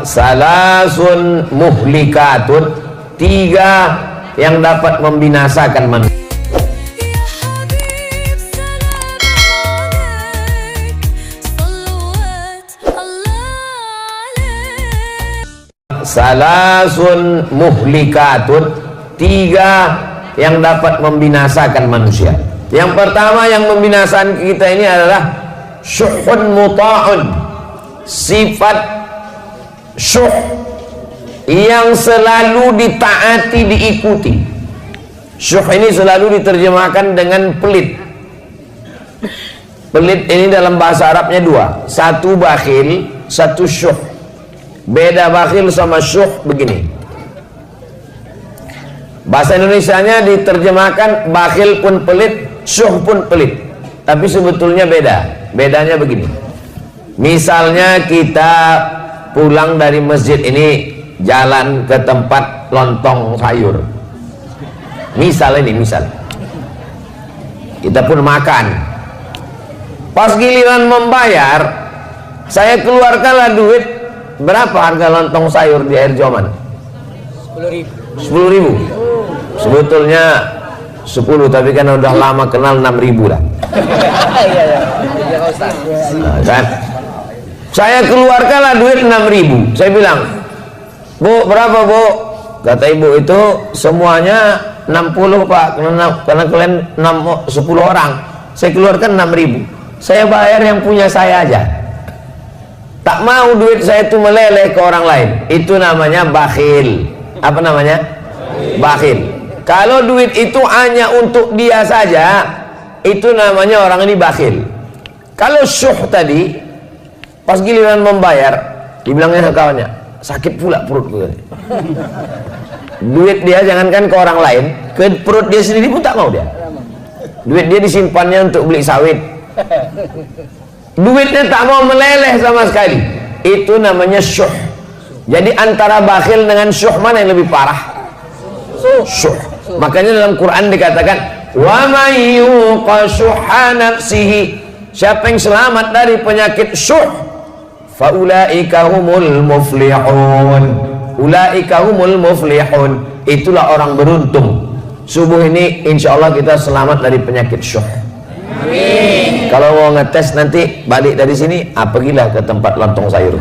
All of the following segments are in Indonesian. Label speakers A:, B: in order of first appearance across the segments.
A: salasun muhlikatun, 3 yang dapat membinasakan manusia. Salasun muhlikatun, 3 yang dapat membinasakan manusia. Yang pertama yang membinasakan kita ini adalah syuhun muta'un, sifat syuh yang selalu ditaati, diikuti. Syuh ini selalu diterjemahkan dengan pelit. Pelit ini dalam bahasa Arabnya 2, satu bakhil, satu syuh. Beda bakhil sama syuh begini. Bahasa Indonesianya diterjemahkan bakhil pun pelit, syuh pun pelit, tapi sebetulnya beda. Bedanya begini. Misalnya kita pulang dari masjid ini, jalan ke tempat lontong sayur. Misal kita pun makan. Pas giliran membayar, saya keluarkanlah duit. Berapa harga lontong sayur di Air Joman? 10.000. Sebetulnya 10, tapi kan udah lama kenal 6.000 lah. Nah, kan? Saya keluarkanlah duit 6.000. Saya bilang, Bu, berapa Bu? Kata ibu, itu semuanya 60 Pak, karena kalian 10 orang. Saya keluarkan 6.000. Saya bayar yang punya saya aja. Tak mau duit saya itu meleleh ke orang lain. Itu namanya bakhil. Apa namanya? Bakhil. Kalau duit itu hanya untuk dia saja, itu namanya orang ini bakhil. Kalau syuh tadi, pas giliran membayar, dibilangnya ke kawannya, sakit pula perut gue. Duit dia jangankan ke orang lain, ke perut dia sendiri pun tak mau dia. Duit dia disimpannya untuk beli sawit. Duitnya tak mau meleleh sama sekali. Itu namanya syuh. Jadi antara bakhil dengan syuh mana yang lebih parah? Syuh. Makanya dalam Quran dikatakan, wa may yuqa syuhha nafsihi, siapa yang selamat dari penyakit syuh, fa ulaika humul muflihun. Ulaika humul muflihun. Itulah orang beruntung. Subuh ini insyaallah kita selamat dari penyakit syuh. Amin. Kalau mau ngetes nanti balik dari sini, pergilah ke tempat lontong sayur.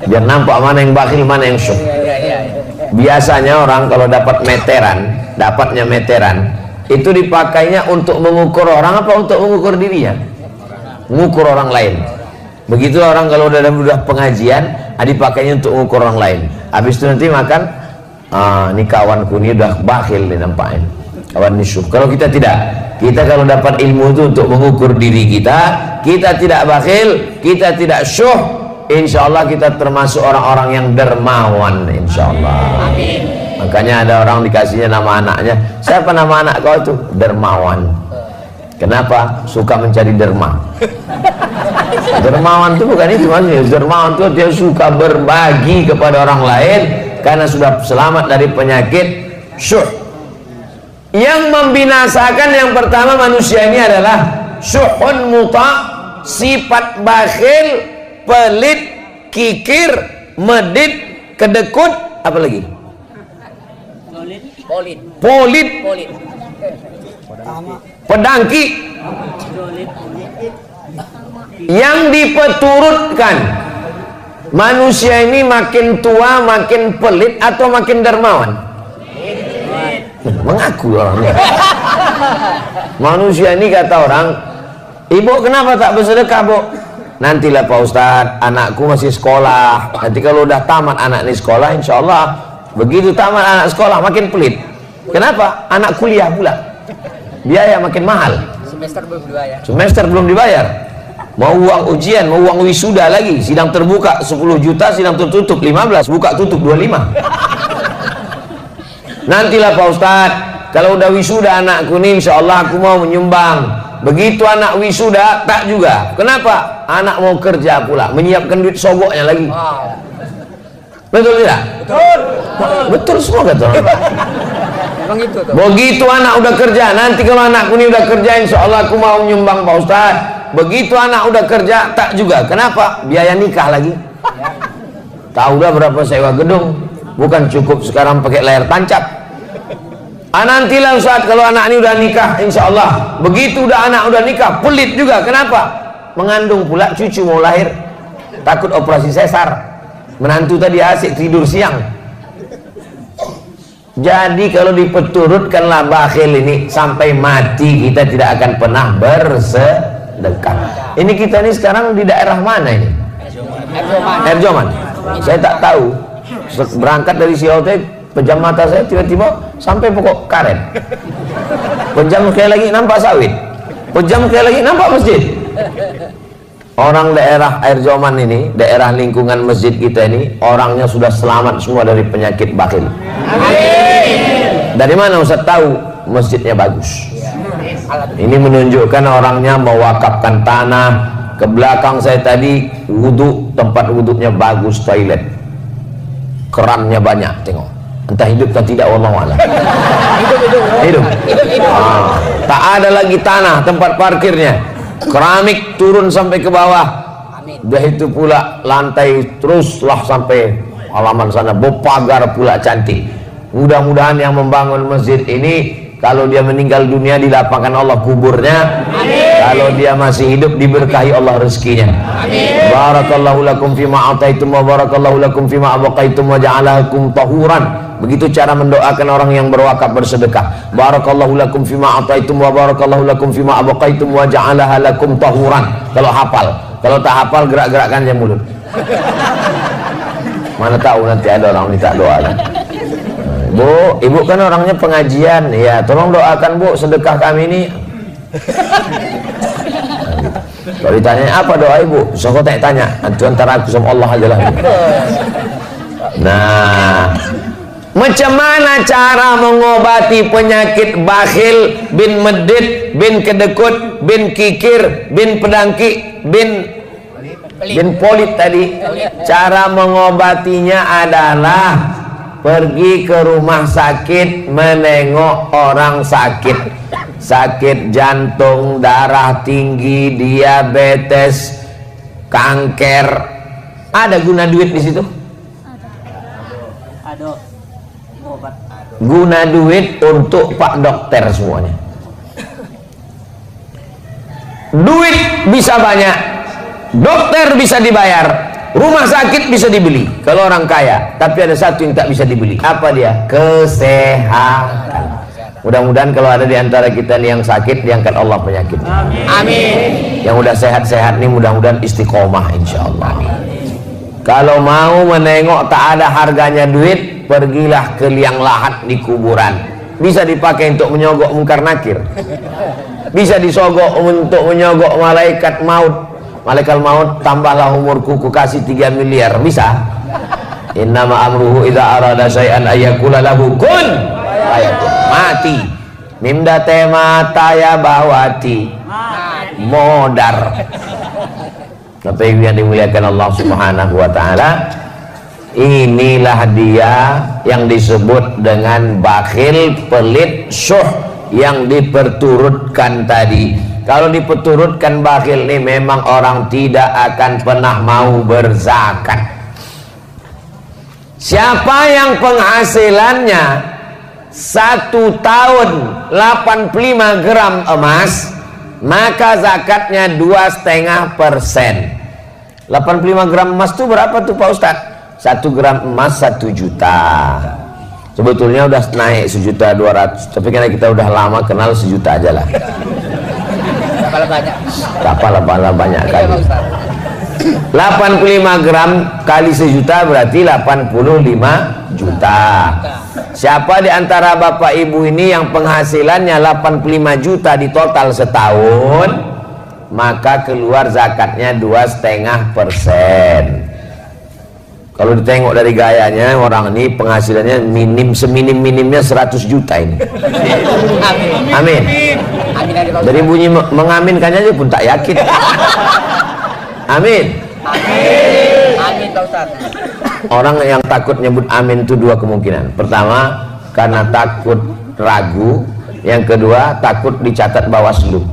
A: Biar nampak mana yang bakhil, mana yang syuh. Biasanya orang kalau dapat meteran, dapatnya meteran, itu dipakainya untuk mengukur orang apa untuk mengukur dirinya? Mengukur orang lain. Begitu orang kalau udah pengajian, dipakainya untuk mengukur orang lain. Habis itu nanti makan, ini kawanku ini udah bakhil dinampakin. Kawan ini syuh. Kalau kita tidak, kita kalau dapat ilmu itu untuk mengukur diri kita, kita tidak bakhil, kita tidak syuh, insya Allah kita termasuk orang-orang yang dermawan, insya Allah. Amin. Makanya ada orang dikasihnya nama anaknya, siapa nama anak kau itu? Dermawan. Kenapa? Suka mencari derma. Dermawan itu bukan itu maksudnya. Dermawan itu dia suka berbagi kepada orang lain karena sudah selamat dari penyakit syuh. Yang membinasakan yang pertama manusia ini adalah syuhun muta, sifat bakhil, pelit, kikir, medit, kedekut, apa lagi? Polit, pedangki. Yang dipeturutkan manusia ini makin tua makin pelit atau makin dermawan? Mengaku orangnya. Manusia ini kata orang, ibu kenapa tak bersedekah Bu? Nantilah Pak Ustadz, anakku masih sekolah. Nanti kalau udah tamat anak ini sekolah, insya Allah begitu tamat anak sekolah makin pelit. Kenapa? Anak kuliah pula, biaya makin mahal. Semester belum dibayar. Mau uang ujian, mau uang wisuda lagi. Sidang terbuka 10 juta, sidang tertutup 15, buka tutup 25. Nantilah Pak Ustadz, kalau udah wisuda anakku ini insya Allah aku mau menyumbang. Begitu anak wisuda tak juga. Kenapa? Anak mau kerja pula, menyiapkan duit sogoknya lagi. Betul tidak? Betul semua kata orang. Begitu anak udah kerja, nanti kalau anakku ini udah kerja insya Allah aku mau menyumbang Pak Ustadz. Begitu anak udah kerja tak juga. Kenapa? Biaya nikah lagi. Tahu dah berapa sewa gedung? Bukan cukup sekarang pakai layar tancap. Nantilah Ustaz kalau anak ini udah nikah, insya Allah. Begitu udah anak udah nikah, pelit juga. Kenapa? Mengandung pula cucu mau lahir, takut operasi sesar. Menantu tadi asik tidur siang. Jadi kalau dipeturutkanlah bakhil ini sampai mati kita tidak akan pernah bersedekah. Ini kita ini sekarang di daerah mana ini? Erjoman. Saya tak tahu. Berangkat dari Siau pejam mata saya tiba-tiba sampai pokok karet. Pejam sekali lagi nampak sawit. Pejam sekali lagi nampak masjid. Orang daerah Erjoman ini, daerah lingkungan masjid kita ini, orangnya sudah selamat semua dari penyakit bakhil. Dari mana Ustaz tahu? Masjidnya bagus. Ini menunjukkan orangnya mewakafkan tanah. Ke belakang saya tadi wudhu, tempat wudhunya bagus, toilet, kerannya banyak, tengok. Entah hidup atau tidak, wallahu a'lam. Hidup. Tak ada lagi tanah tempat parkirnya, keramik turun sampai ke bawah. Udah itu pula lantai teruslah sampai halaman sana, berpagar pula cantik. Mudah-mudahan yang membangun masjid ini kalau dia meninggal dunia dilapangkan Allah kuburnya. Kalau dia masih hidup diberkahi Allah rezekinya. Barakallahu lakum fima ataitum wa barakallahu lakum fima abaqaitum wa ja'alakum tahuran. Begitu cara mendoakan orang yang berwakaf bersedekah. Barakallahu lakum fima ataitum wa barakallahu lakum fima abaqaitum wa ja'alaha lakum tahuran. Kalau hafal. Kalau tak hafal gerak-gerakkan aja mulut. Mana tahu nanti ada orang minta doa kan. Bu, ibu kan orangnya pengajian, ya tolong doakan bu sedekah kami ini. Kalau ditanya apa doa ibu, so kau tanya, itu antara aku sama Allah aja lah. Nah, macam mana cara mengobati penyakit bakhil, bin medit, bin kedekut, bin kikir, bin pedangki, bin polit tadi? Cara mengobatinya adalah pergi ke rumah sakit menengok orang sakit. Sakit jantung, darah tinggi, diabetes, kanker. Ada guna duit di situ? Ada. Guna duit untuk Pak Dokter semuanya. Duit bisa banyak, dokter bisa dibayar, rumah sakit bisa dibeli kalau orang kaya. Tapi ada satu yang tak bisa dibeli. Apa dia? Kesehatan. Mudah-mudahan kalau ada di antara kita nih yang sakit, diangkat Allah penyakitnya. Amin. Yang udah sehat-sehat nih mudah-mudahan istiqomah insyaallah. Kalau mau menengok tak ada harganya duit, pergilah ke liang lahat di kuburan. Bisa dipakai untuk menyogok mungkar nakir. Bisa disogok untuk menyogok malaikat maut. Malaikat maut, tambahlah umurku, ku kasih 3 miliar. Bisa? Innama amruhu idza arada syai'an ayyakula lahu kun fayakun. Mati. Mimda tema taya bawati. Modar. Bapak Ibu yang dimuliakan Allah Subhanahu wa taala, inilah dia yang disebut dengan bakhil, pelit, syuh yang diperturutkan tadi. Kalau diperturutkan bakhil ini memang orang tidak akan pernah mau berzakat. Siapa yang penghasilannya 1 tahun 85 gram emas, maka zakatnya 2,5%. 85 gram emas itu berapa tuh Pak Ustadz? 1 gram emas 1 juta. Sebetulnya udah naik 1.200.000, tapi karena kita udah lama kenal 1 juta aja lah. Kapal banyak kali. 85 gram kali 1 juta berarti 85 juta. Siapa di antara bapak ibu ini yang penghasilannya 85 juta di total setahun, maka keluar zakatnya 2,5%. Kalau ditengok dari gayanya, orang ini penghasilannya seminim-minimnya 100 juta ini. Amin. Dari bunyi mengaminkannya aja pun tak yakin. Amin. Amin Pak Ustaz. Orang yang takut nyebut amin itu 2 kemungkinan. Pertama, karena takut ragu. Yang kedua, takut dicatat Bawaslu.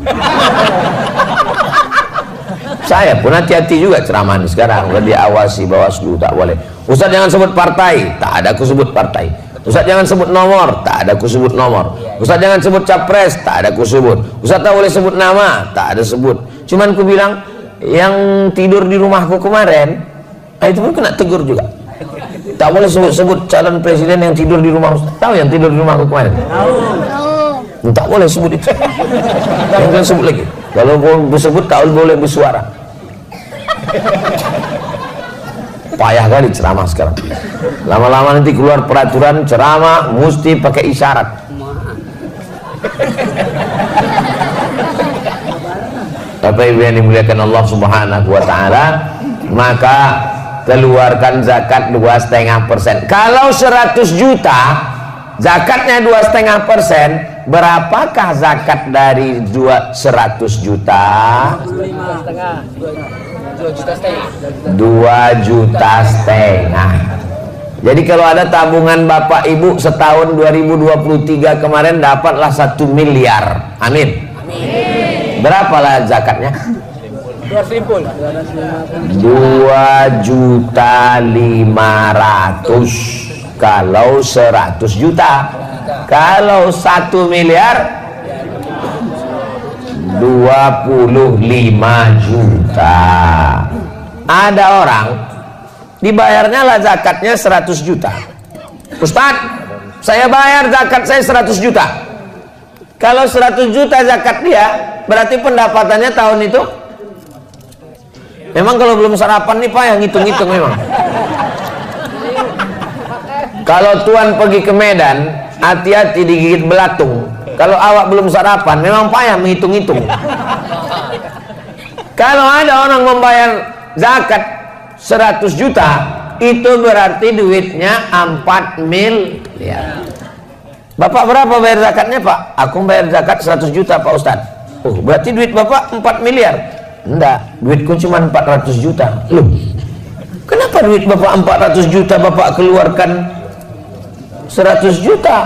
A: Saya pun hati-hati juga ceramah sekarang, udah diawasi Bawaslu, tak boleh. Ustaz jangan sebut partai, tak ada aku sebut partai. Ustaz jangan sebut nomor, tak ada aku sebut nomor. Ustaz jangan sebut capres, tak ada aku sebut. Ustaz tak boleh sebut nama, tak ada sebut. Cuman aku bilang yang tidur di rumahku kemarin, itu pun kena tegur juga. Tak boleh sebut calon presiden yang tidur di rumah Ustaz. Tahu yang tidur di rumahku kemarin? Tahu. Tak boleh sebut itu. Jangan sebut lagi. Kalau mau sebut tak boleh bersuara. Payah kali ceramah sekarang. Lama-lama nanti keluar peraturan ceramah mesti pakai isyarat. Bapak Ibu yang dimuliakan Allah Subhanahu wa taala, maka keluarkan zakat 2,5%. Kalau 100 juta zakatnya 2,5%, berapakah zakat dari 100 juta? 2,5 juta. Jadi kalau ada tabungan Bapak Ibu setahun 2023 kemarin dapatlah 1 miliar. Amin. Berapalah zakatnya? 2.500.000 kalau 100 juta. Kalau 1 miliar 25 juta. Ada orang dibayarnya lah zakatnya 100 juta. Ustaz, saya bayar zakat saya 100 juta. Kalau 100 juta zakat dia, berarti pendapatannya tahun itu, memang kalau belum sarapan nih Pak yang ngitung-ngitung memang. Kalau tuan pergi ke Medan, hati-hati digigit belatung. Kalau awak belum sarapan, memang payah menghitung-hitung. Kalau ada orang membayar zakat 100 juta, itu berarti duitnya 4 miliar. Bapak berapa bayar zakatnya Pak? Aku bayar zakat 100 juta Pak Ustadz. Oh, berarti duit Bapak 4 miliar. Enggak, duitku cuma 400 juta. Loh, kenapa duit Bapak 400 juta Bapak keluarkan 100 juta?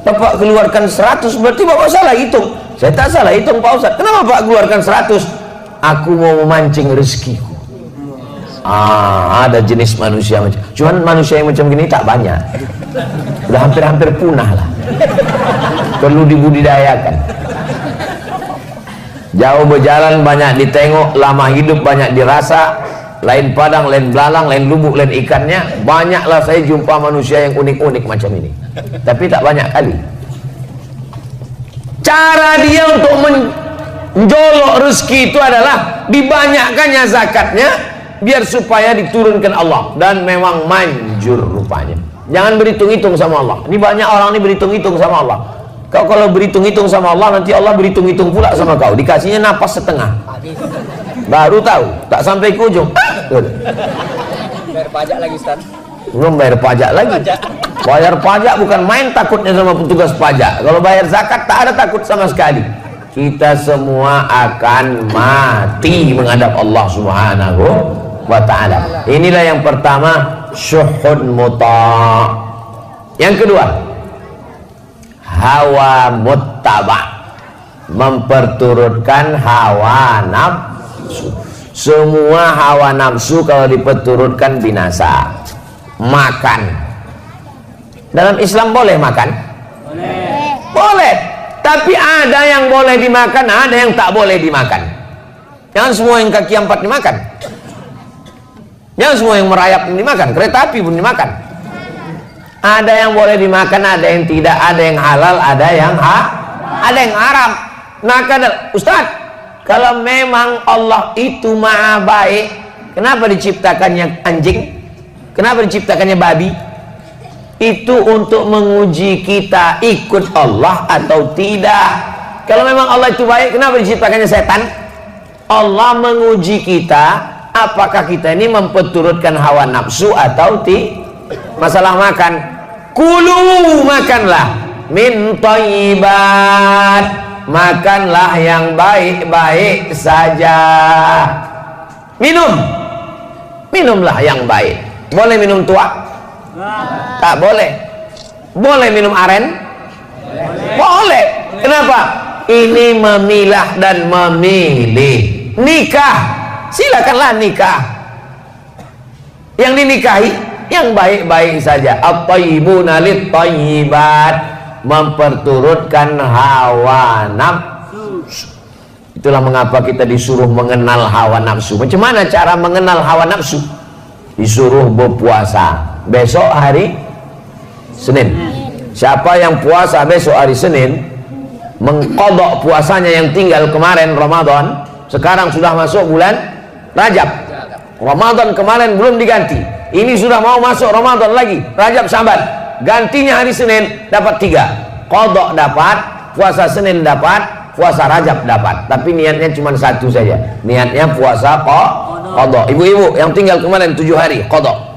A: Bapak keluarkan 100, berarti Bapak salah hitung. Saya tak salah hitung Pak Ustadz. Kenapa Bapak keluarkan 100? Aku mau memancing rezekiku. Ada jenis manusia macam, cuman manusia yang macam gini tak banyak. Udah hampir-hampir punah lah. Perlu dibudidayakan. Jauh berjalan banyak ditengok, lama hidup banyak dirasa. Lain padang, lain belalang, lain lubuk, lain ikannya. Banyaklah saya jumpa manusia yang unik-unik macam ini. Tapi tak banyak kali. Cara dia untuk menjolok rezeki itu adalah dibanyakkannya zakatnya, biar supaya diturunkan Allah. Dan memang manjur rupanya. Jangan berhitung-hitung sama Allah. Ini banyak orang ini berhitung-hitung sama Allah. Kau kalau berhitung-hitung sama Allah, nanti Allah berhitung-hitung pula sama kau. Dikasihnya napas setengah. Baru tahu, tak sampai ke ujung.
B: Bayar pajak lagi Ustaz.
A: Belum bayar pajak lagi. Bayar pajak bukan main takutnya sama petugas pajak. Kalau bayar zakat tak ada takut sama sekali. Kita semua akan mati menghadap Allah Subhanahu wa ta'ala. Inilah yang pertama, syuhud muta'. Yang kedua, hawa muttaba', memperturutkan hawa nafsu. Semua hawa nafsu kalau diperturutkan binasa. Makan, dalam Islam boleh makan? Boleh. Tapi ada yang boleh dimakan, ada yang tak boleh dimakan. Jangan semua yang kaki 4 dimakan. Jangan semua yang merayap dimakan. Kereta api pun dimakan. Ada yang boleh dimakan, ada yang tidak. Ada yang halal, ada yang haram. Maka Ustaz, kalau memang Allah itu maha baik, kenapa diciptakannya anjing? Kenapa diciptakannya babi? Itu untuk menguji kita ikut Allah atau tidak. Kalau memang Allah itu baik, kenapa diciptakannya setan? Allah menguji kita, apakah kita ini memperturutkan hawa nafsu atau tidak. Masalah makan, kulu, makanlah min thayyibat, makanlah yang baik-baik saja. Minumlah yang baik. Boleh minum tua? Tak boleh. Boleh minum aren? Boleh. Kenapa? Ini memilah dan memilih. Nikah silakanlah nikah. Yang dinikahi yang baik-baik saja. At-thayyibuna lit-thayyibat, memperturutkan hawa nafsu. Itulah mengapa kita disuruh mengenal hawa nafsu. Macam mana cara mengenal hawa nafsu? Disuruh berpuasa besok hari Senin. Siapa yang puasa besok hari Senin, mengqadha puasanya yang tinggal kemarin Ramadan, sekarang sudah masuk bulan Rajab. Ramadan kemarin belum diganti, ini sudah mau masuk Ramadan lagi, Rajab Syaban, gantinya hari Senin, dapat 3. Qadha dapat, puasa Senin dapat, puasa Rajab dapat. Tapi niatnya cuma satu saja, niatnya puasa qadha. Ibu-ibu yang tinggal kemarin 7 hari qadha.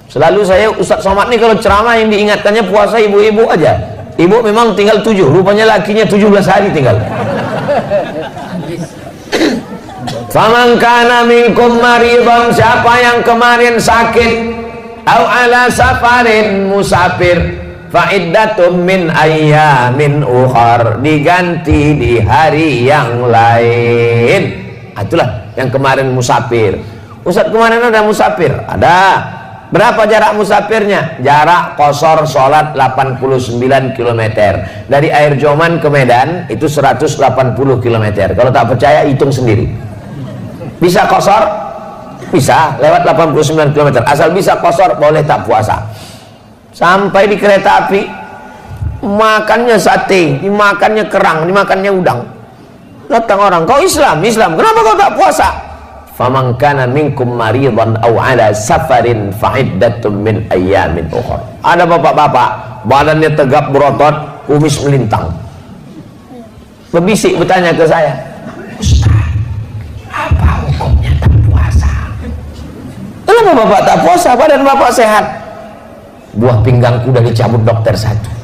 A: Selalu saya Ustaz Somad nih kalau ceramah yang diingatkannya puasa ibu-ibu aja. Ibu memang tinggal 7, rupanya lakinya 17 hari tinggal. Faman kana minkum maridhan, siapa yang kemarin sakit, au ala safarin, musafir, fa iddatum min ayyamin ukhar, diganti di hari yang lain. Itulah yang kemarin musafir. Ustaz kemarin ada musafir? Ada. Berapa jarak musafirnya? Jarak qashar sholat 89 km. Dari Air Joman ke Medan itu 180 km. Kalau tak percaya hitung sendiri. Bisa qashar? Bisa, lewat 89 km. Asal bisa qashar boleh tak puasa. Sampai di kereta api, makannya sate, dimakannya kerang, dimakannya udang. Datang orang, kau Islam, kenapa kau tak puasa? Faman kana minkum maridhan aw ala safarin fa iddatun min ayyamin ukhra. Ada bapak-bapak badannya tegap berotot, kumis melintang, berbisik bertanya ke saya, Ustaz, apa hukumnya tak puasa? Kenapa bapak tak puasa? Badan bapak sehat. Buah pinggangku udah dicabut dokter 1.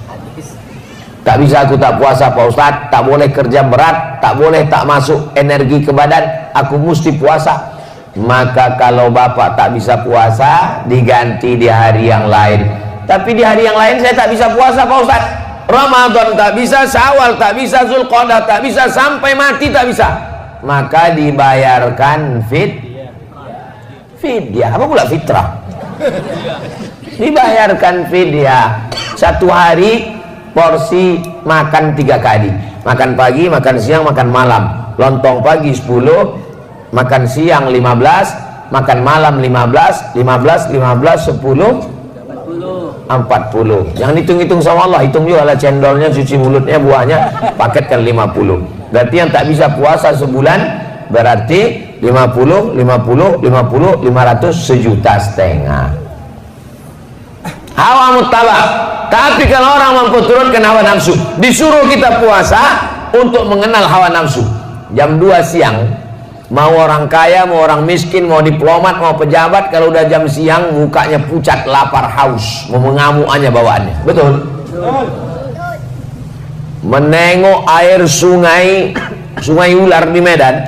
A: Tak bisa aku tak puasa Pak Ustadz, tak boleh kerja berat, tak boleh tak masuk energi ke badan, aku mesti puasa. Maka kalau bapak tak bisa puasa, diganti di hari yang lain. Tapi di hari yang lain saya tak bisa puasa Pak Ustadz. Ramadan tak bisa, Syawal tak bisa, Zulqa'dah tak bisa, sampai mati tak bisa. Maka dibayarkan fidyah. Apa pula fitrah? Dibayarkan fidyah. 1 hari porsi makan 3 kali, makan pagi, makan siang, makan malam. Lontong pagi 10, makan siang 15, makan malam 15, 10, 40. Jangan hitung-hitung sama Allah, hitung juga lah cendolnya, cuci mulutnya, buahnya, paketkan 50. Berarti yang tak bisa puasa sebulan berarti 50, 500, 1,5 juta. Hawa muttaba. Tapi kalau orang memperturutkan hawa nafsu, disuruh kita puasa untuk mengenal hawa nafsu. Jam 2 siang, mau orang kaya, mau orang miskin, mau diplomat, mau pejabat, kalau udah jam siang mukanya pucat, lapar, haus, mau mengamuk aja bawaannya. Betul? Menengok air sungai ular di Medan,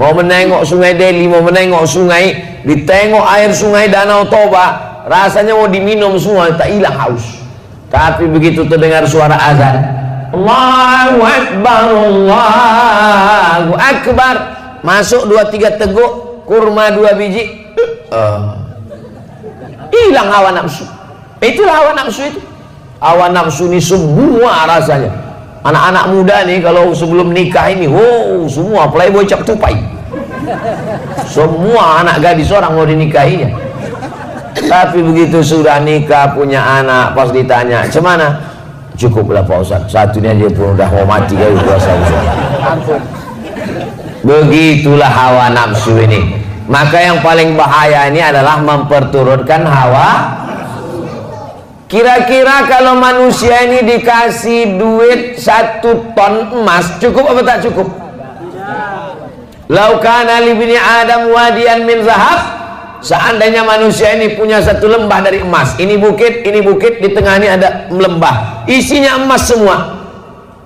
A: mau menengok sungai Delhi, mau menengok sungai, ditengok air sungai Danau Toba, rasanya mau diminum semua, tak hilang haus. Tapi begitu terdengar suara azan, Allahu Akbar, Allahu Akbar, masuk 2-3 teguk kurma 2 biji, hilang hawa nafsu. Itulah hawa nafsu itu. Hawa nafsu ini semua rasanya. Anak-anak muda nih kalau sebelum nikah ini, semua playboy cap tupai. Semua anak gadis orang mau dinikahinya. Tapi begitu sudah nikah, punya anak, pas ditanya, "Cemana?" "Cukuplah Pak Ustaz, satunya aja pun udah mau mati kali puasa." Begitulah hawa nafsu ini. Maka yang paling bahaya ini adalah memperturutkan hawa. Kira-kira kalau manusia ini dikasih duit 1 ton emas, cukup apa tak cukup? Lau kana li bani Adam wadiyan min zahab, seandainya manusia ini punya 1 lembah dari emas, ini bukit, di tengah ini ada lembah, isinya emas semua,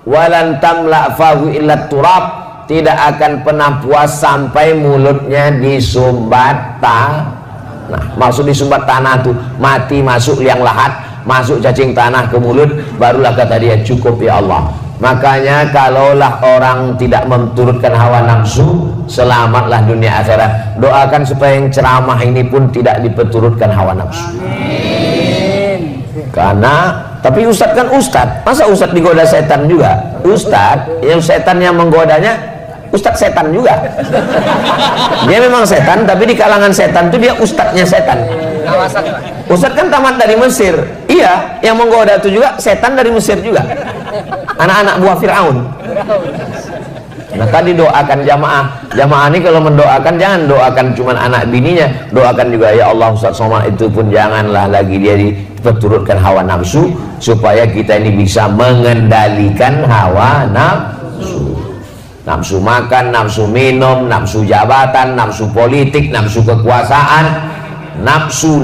A: walan tamla fahu illa turab, tidak akan pernah puas sampai mulutnya disumbat tanah. Maksud disumbat tanah tuh mati, masuk liang lahat, masuk cacing tanah ke mulut, barulah kata dia, cukup ya Allah. Makanya kalaulah orang tidak menturutkan hawa nafsu, selamatlah dunia akhirat. Doakan supaya yang ceramah ini pun tidak diperturutkan hawa nafsu.
B: Amin.
A: Karena tapi ustadz kan ustadz, masa ustadz digoda setan juga? Ustadz yang setan yang menggodanya ustadz setan juga. Dia memang setan, tapi di kalangan setan itu dia ustadznya setan.
B: Kawasan Pak.
A: Ustadz kan tamat dari Mesir. Iya, yang menggoda itu juga setan dari Mesir juga. Anak-anak buah Fir'aun. Nah tadi doakan jamaah. Jamaah ini kalau mendoakan jangan doakan cuma anak bininya, doakan juga ya Allah Ustaz Somad itu pun janganlah lagi dia diperturutkan hawa nafsu, supaya kita ini bisa mengendalikan hawa nafsu. Nafsu makan, nafsu minum, nafsu jabatan, nafsu politik, nafsu kekuasaan, nafsu.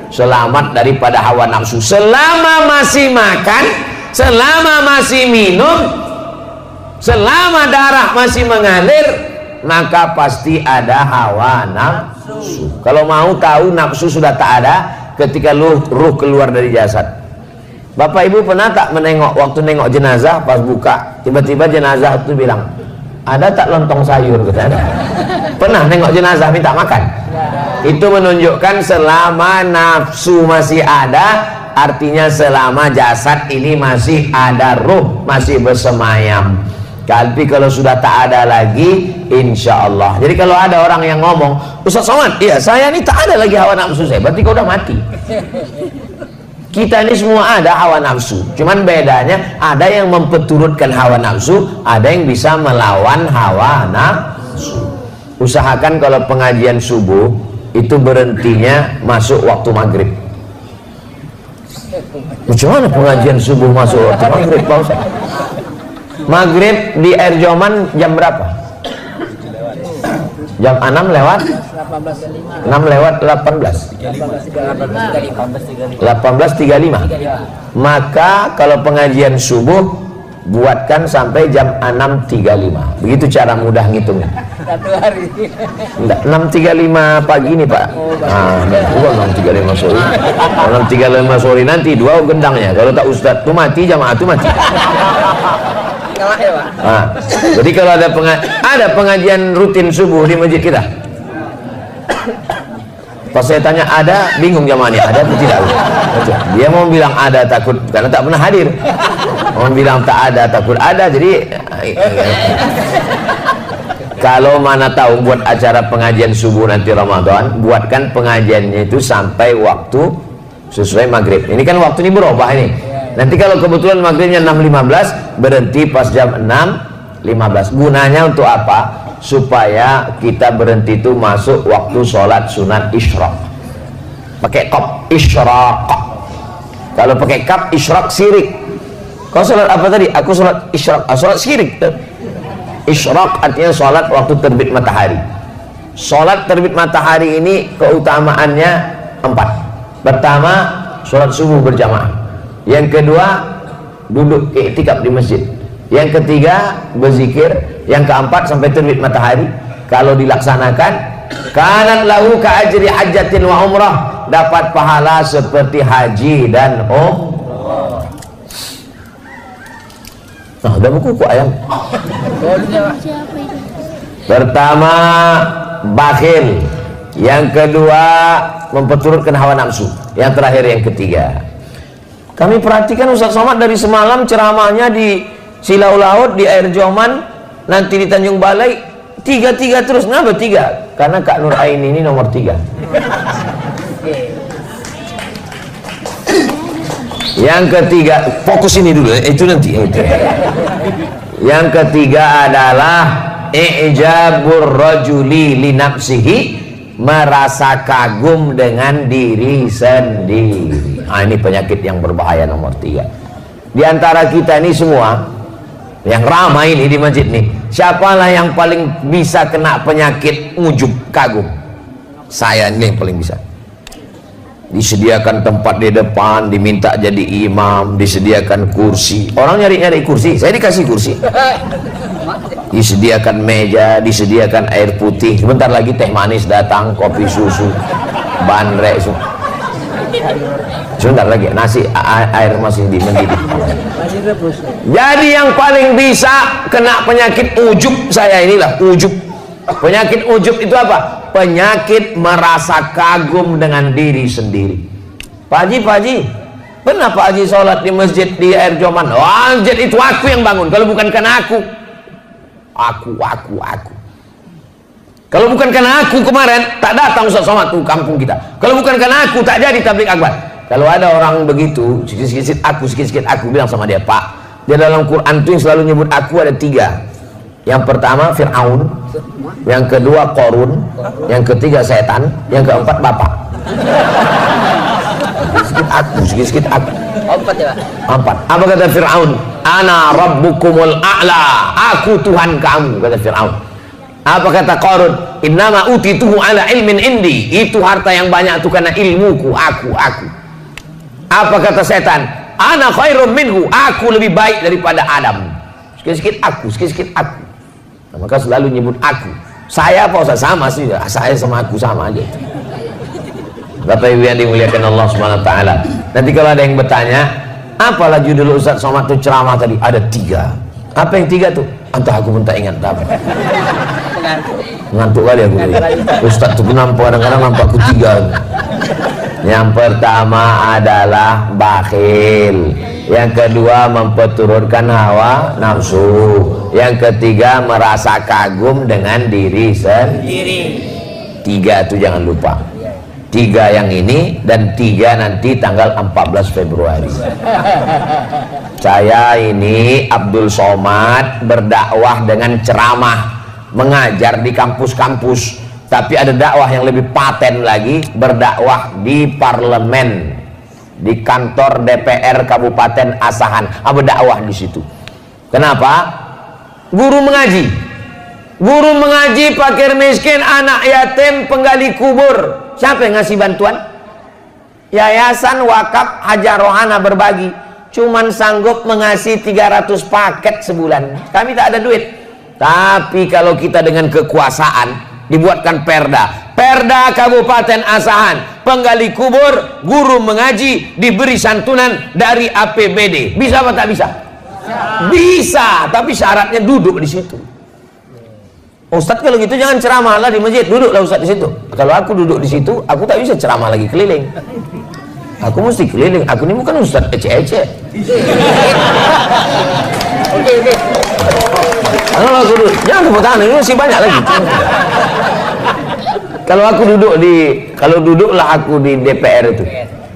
A: Selamat daripada hawa nafsu. Selama masih makan, selama masih minum, selama darah masih mengalir, maka pasti ada hawa nafsu. Kalau mau tahu nafsu sudah tak ada ketika ruh keluar dari jasad. Bapak Ibu pernah tak menengok, waktu nengok jenazah pas buka, tiba-tiba jenazah itu bilang, ada tak lontong sayur? Pernah nengok jenazah minta makan? Itu menunjukkan selama nafsu masih ada, artinya selama jasad ini masih ada ruh, masih bersemayam. Tapi kalau sudah tak ada lagi, insya Allah. Jadi kalau ada orang yang ngomong, Ustaz Somad, iya saya ini tak ada lagi hawa nafsu saya, berarti kau udah mati. Kita ini semua ada hawa nafsu, cuman bedanya ada yang memperturutkan hawa nafsu, ada yang bisa melawan hawa nafsu. Usahakan kalau pengajian subuh itu berhentinya masuk waktu maghrib. Bagaimana pengajian subuh masuk waktu maghrib, Pak Ustaz? Maghrib di Air Joman jam berapa? Jam 6 lewat 6 lewat 18 18.35. Maka kalau pengajian subuh buatkan sampai jam 6.35. Begitu cara mudah ngitungnya.
B: Satu hari.
A: Enggak, 6.35 pagi ini Pak. Bukan 6.35 sore. Kalau 6.35 sore nanti dua gendangnya. Kalau tak ustadz tuh mati, jamaah tuh mati.
B: Kalah ya Pak.
A: Jadi kalau ada pengajian rutin subuh di masjid kita. Pas saya tanya ada, bingung jamaah ini ada atau tidak. Dia mau bilang ada takut karena tak pernah hadir. Mau bilang tak ada takut ada. Jadi kalau mana tahu buat acara pengajian subuh nanti Ramadan, buatkan pengajiannya itu sampai waktu sesuai maghrib. Ini kan waktu ini berubah ini. Nanti kalau kebetulan maghribnya 6.15, berhenti pas jam 6.15. Gunanya untuk apa? Supaya kita berhenti itu masuk waktu sholat sunat isyraq. Pakai kop isyraq. Kalau pakai kap isyraq sirik. Kau sholat apa tadi? Aku sholat isyraq. Sholat sirik. Isyraq artinya sholat waktu terbit matahari. Sholat terbit matahari ini keutamaannya 4. Pertama, sholat subuh berjamaah. Yang kedua, duduk iktikaf di masjid. Yang ketiga, berzikir. Yang keempat, sampai terbit matahari. Kalau dilaksanakan, kanat lahu ka ajri hajjatin wa umrah, dapat pahala seperti haji dan umrah. Nah, udah buku kok ayam. Pertama, bakhil. Yang kedua, memperturutkan hawa nafsu. Yang terakhir, yang ketiga. Kami perhatikan Ustaz Somad dari semalam ceramahnya di Silau Laut, di Air Joman, nanti di Tanjung Balai, 3 terus. Kenapa 3? Karena Kak Nur Aini ini nomor 3. Yang ketiga, fokus ini dulu, itu nanti. Yang ketiga adalah i'jabur rajuli li nafsihi, merasa kagum dengan diri sendiri. Ini penyakit yang berbahaya nomor 3. Di antara kita ini semua yang ramai ini di masjid nih, siapalah yang paling bisa kena penyakit ujub, kagum? Saya ini yang paling bisa. Disediakan tempat di depan, diminta jadi imam, disediakan kursi. Orang nyari-nyari kursi, saya dikasih kursi. Disediakan meja, disediakan air putih. Sebentar lagi teh manis datang, kopi susu, bandrek. Sebentar lagi, nasi air masih mendidih.
B: Masih rebus.
A: Jadi yang paling bisa kena penyakit ujub saya inilah, ujub. Penyakit ujub itu apa? Penyakit merasa kagum dengan diri sendiri. Pak Haji, pernah Pak Haji sholat di masjid di Air Joman? Wah, masjid itu aku yang bangun, kalau bukan karena aku. Kalau bukan karena aku kemarin tak datang Ustaz Somad tuh kampung kita. Kalau bukan karena aku tak jadi tabligh akbar. Kalau ada orang begitu, sikit-sikit aku bilang sama dia, Pak, di dalam Quran itu yang selalu nyebut aku ada 3. Yang pertama Fir'aun, yang kedua Qarun, yang ketiga setan, yang keempat bapak. Sikit-sikit aku.
B: 4 ya, Pak?
A: 4. Apa kata Fir'aun? Ana rabbukumul a'la. Aku Tuhan kamu, kata Fir'aun. Apa kata Qarun? Innama utituhu ala ilmin indi. Itu harta yang banyak itu karena ilmuku, aku. Apa kata setan? Ana khairum minhu. Aku lebih baik daripada Adam. Sikit-sikit aku. Nah, maka selalu nyebut aku. Saya apa Ustaz? Sama sih. Saya sama aku sama aja. Bapak Ibu yang dimuliakan Allah Subhanahu wa taala. Nanti kalau ada yang bertanya, apalah judul Ustaz Somad itu ceramah tadi? Ada 3. Apa yang 3 tuh? Entah, aku pun tak ingat apa. Ngantuk kali aku. Ustaz tuh nampak kadang-kadang nampak aku 3. Yang pertama adalah bakhil, yang kedua memperturutkan hawa nafsu, yang ketiga merasa kagum dengan diri sendiri. 3 itu jangan lupa. 3 yang ini dan 3 nanti tanggal 14 Februari. Saya ini Abdul Somad berdakwah dengan ceramah, mengajar di kampus-kampus. Tapi ada dakwah yang lebih paten lagi, berdakwah di parlemen, di kantor DPR Kabupaten Asahan. Berdakwah di situ. Kenapa? Guru mengaji, fakir miskin, anak yatim, penggali kubur. Siapa yang ngasih bantuan? Yayasan Wakaf Hajar Rohana Berbagi. Cuman sanggup mengasih 300 paket sebulan. Kami tak ada duit. Tapi kalau kita dengan kekuasaan, dibuatkan Perda Kabupaten Asahan, penggali kubur, guru mengaji, diberi santunan dari APBD. Bisa apa tak bisa? Bisa, tapi syaratnya duduk di situ. Ustadz kalau gitu jangan ceramah lah di masjid, duduklah Ustadz di situ. Kalau aku duduk di situ, aku tak bisa ceramah lagi keliling. Aku mesti keliling. Aku ini bukan Ustadz ece-ece. Kalau aku duduk, jangan tepuk tangan, ini masih banyak lagi. Kalau duduklah aku di DPR itu,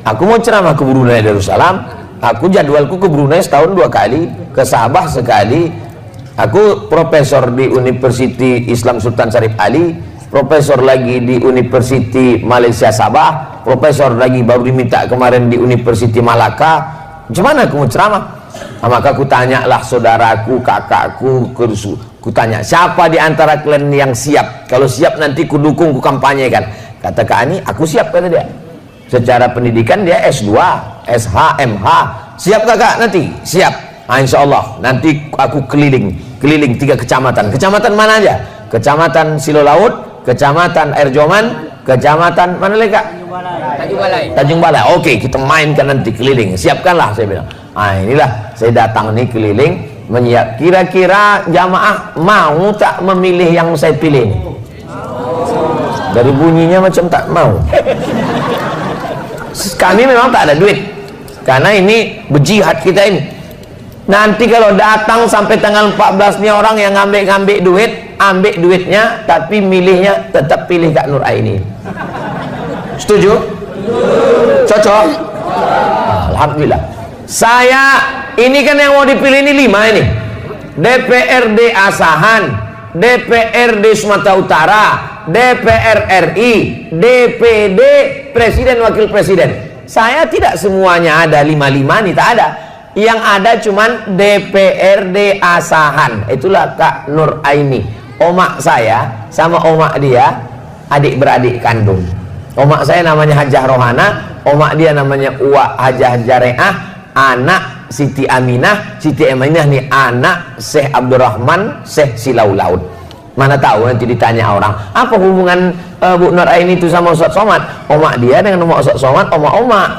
A: aku mau ceramah ke Brunei Darussalam. Aku jadwalku ke Brunei setahun 2 kali, ke Sabah sekali. Aku profesor di University Islam Sultan Syarif Ali, profesor lagi di University Malaysia Sabah, profesor lagi baru diminta kemarin di University Malaka. Macam mana aku mau ceramah? Nah, maka aku tanyalah saudaraku, kakakku, ku tanya, siapa di antara kalian yang siap? Kalau siap nanti ku dukung, ku kampanyekan. Kata Kak Ani, aku siap, kata dia. Secara pendidikan dia S2, SH, MH. Siap kakak nanti? Siap. Nah, insya Allah nanti aku keliling 3 kecamatan. Kecamatan mana aja? Kecamatan Silo Laut, Kecamatan Air Joman, Kecamatan mana lagi Kak? Tanjung Balai. Oke, kita mainkan nanti keliling. Siapkanlah, saya bilang. Nah, inilah saya datang nih keliling menyiap. Kira-kira jamaah mau tak memilih yang saya pilih? Dari bunyinya macam tak mau. Kami memang tak ada duit, karena ini berjihad kita ini. Nanti kalau datang sampai tanggal 14 nih orang yang ngambil duit, ambil duitnya, tapi milihnya tetap pilih Kak Nur Aini. Setuju? Cocok? Alhamdulillah. Saya ini kan yang mau dipilih ini 5 ini. DPRD Asahan, DPRD Sumatera Utara, DPR RI, DPD, Presiden Wakil Presiden. Saya tidak semuanya ada 5-5 nih, tak ada. Yang ada cuman DPRD Asahan. Itulah Kak Nur Aini. Omak saya sama omak dia adik beradik kandung. Omak saya namanya Hajah Rohana, omak dia namanya Uwa Hajah Jareah, anak Siti Aminah. Siti Aminah nih anak Syekh Abdurrahman Syekh Silau Laut. Mana tahu nanti ditanya orang, apa hubungan Bu Nur Aini itu sama Ustaz Somad? Omak dia dengan omak Ustaz Somad, omak-omak.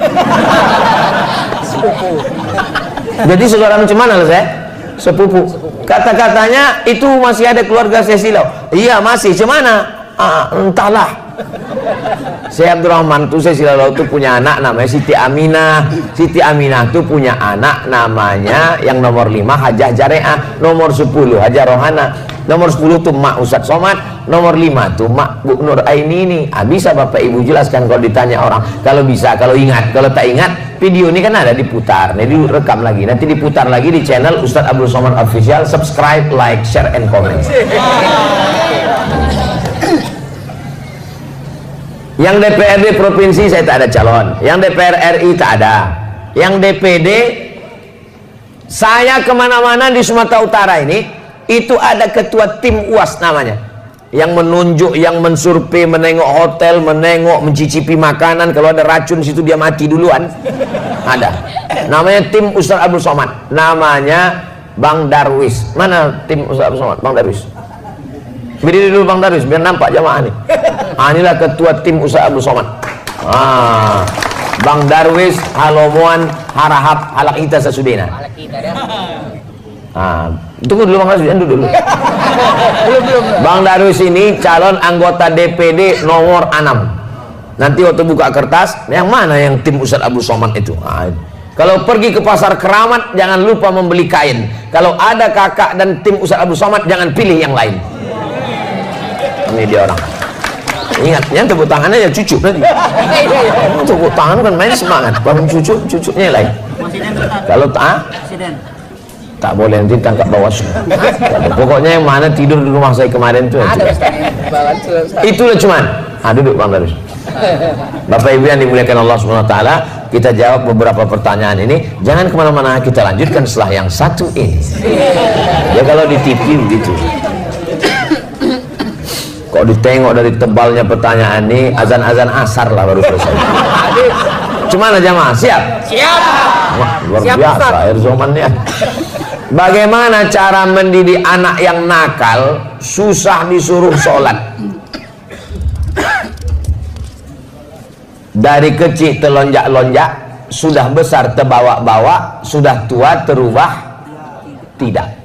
A: Jadi saudara macam mana lah saya? Sepupu. Kata-katanya itu masih ada keluarga saya silau. Iya masih, cemana? Entahlah. Saya Abdurrahman tuh, saya silau tuh punya anak namanya Siti Aminah. Siti Aminah tuh punya anak namanya yang nomor 5 Hajah Jareah, nomor 10 Hajah Rohana, nomor 10 tuh Mak Ustadz Somad, nomor 5 tuh Mak Bu Nur Aini ini. Bisa Bapak Ibu jelaskan kalau ditanya orang? Kalau bisa, kalau ingat. Kalau tak ingat, video ini kan ada diputar, nanti direkam lagi, nanti diputar lagi di channel Ustadz Abdul Somad Official. Subscribe, like, share, and comment. Yang DPRD provinsi saya tak ada calon, yang DPR RI tak ada, yang DPD saya kemana-mana di Sumatera Utara ini itu ada ketua tim UAS namanya, yang menunjuk, yang mensurvei, menengok hotel, menengok, mencicipi makanan. Kalau ada racun situ dia mati duluan. Ada namanya tim Ustadz Abdul Somad, namanya Bang Darwis. Mana tim Ustadz Abdul Somad? Bang Darwis, berdiri dulu Bang Darwis biar nampak jamaah nih. Inilah ketua tim Ustadz Abdul Somad. Bang Darwis Halomoan Harahap Halak Ita Sasudena. Tunggu dulu Bang Darwis, dulu. Belum. Bang Darwis ini calon anggota DPD nomor 6. Nanti waktu buka kertas, yang mana yang tim Ustadz Abdul Somad itu? Kalau pergi ke pasar Keramat jangan lupa membeli kain. Kalau ada kakak dan tim Ustadz Abdul Somad jangan pilih yang lain. Ini dia orang. Ingat, yang tepuk tangannya ya cucu nanti. Tepuk tangan kan main semangat. Bangun cucunya lain. Kalau tak boleh, nanti tangkap Bawaslu. Pokoknya yang mana tidur di rumah saya kemarin itu ya. Itulah cuman. Duduk Bang Darwis. Bapak Ibu yang dimuliakan Allah SWT, kita jawab beberapa pertanyaan ini. Jangan kemana-mana, kita lanjutkan setelah yang satu ini. Ya kalau di TV begitu. Kok ditengok dari tebalnya pertanyaan ini, azan-azan asar lah baru selesai. Cuman aja mas, siap? Siap. Wah, luar biasa air zamannya. Bagaimana cara mendidik anak yang nakal, susah disuruh sholat? Dari kecil telonjak-lonjak, sudah besar terbawa-bawa, sudah tua terubah tidak.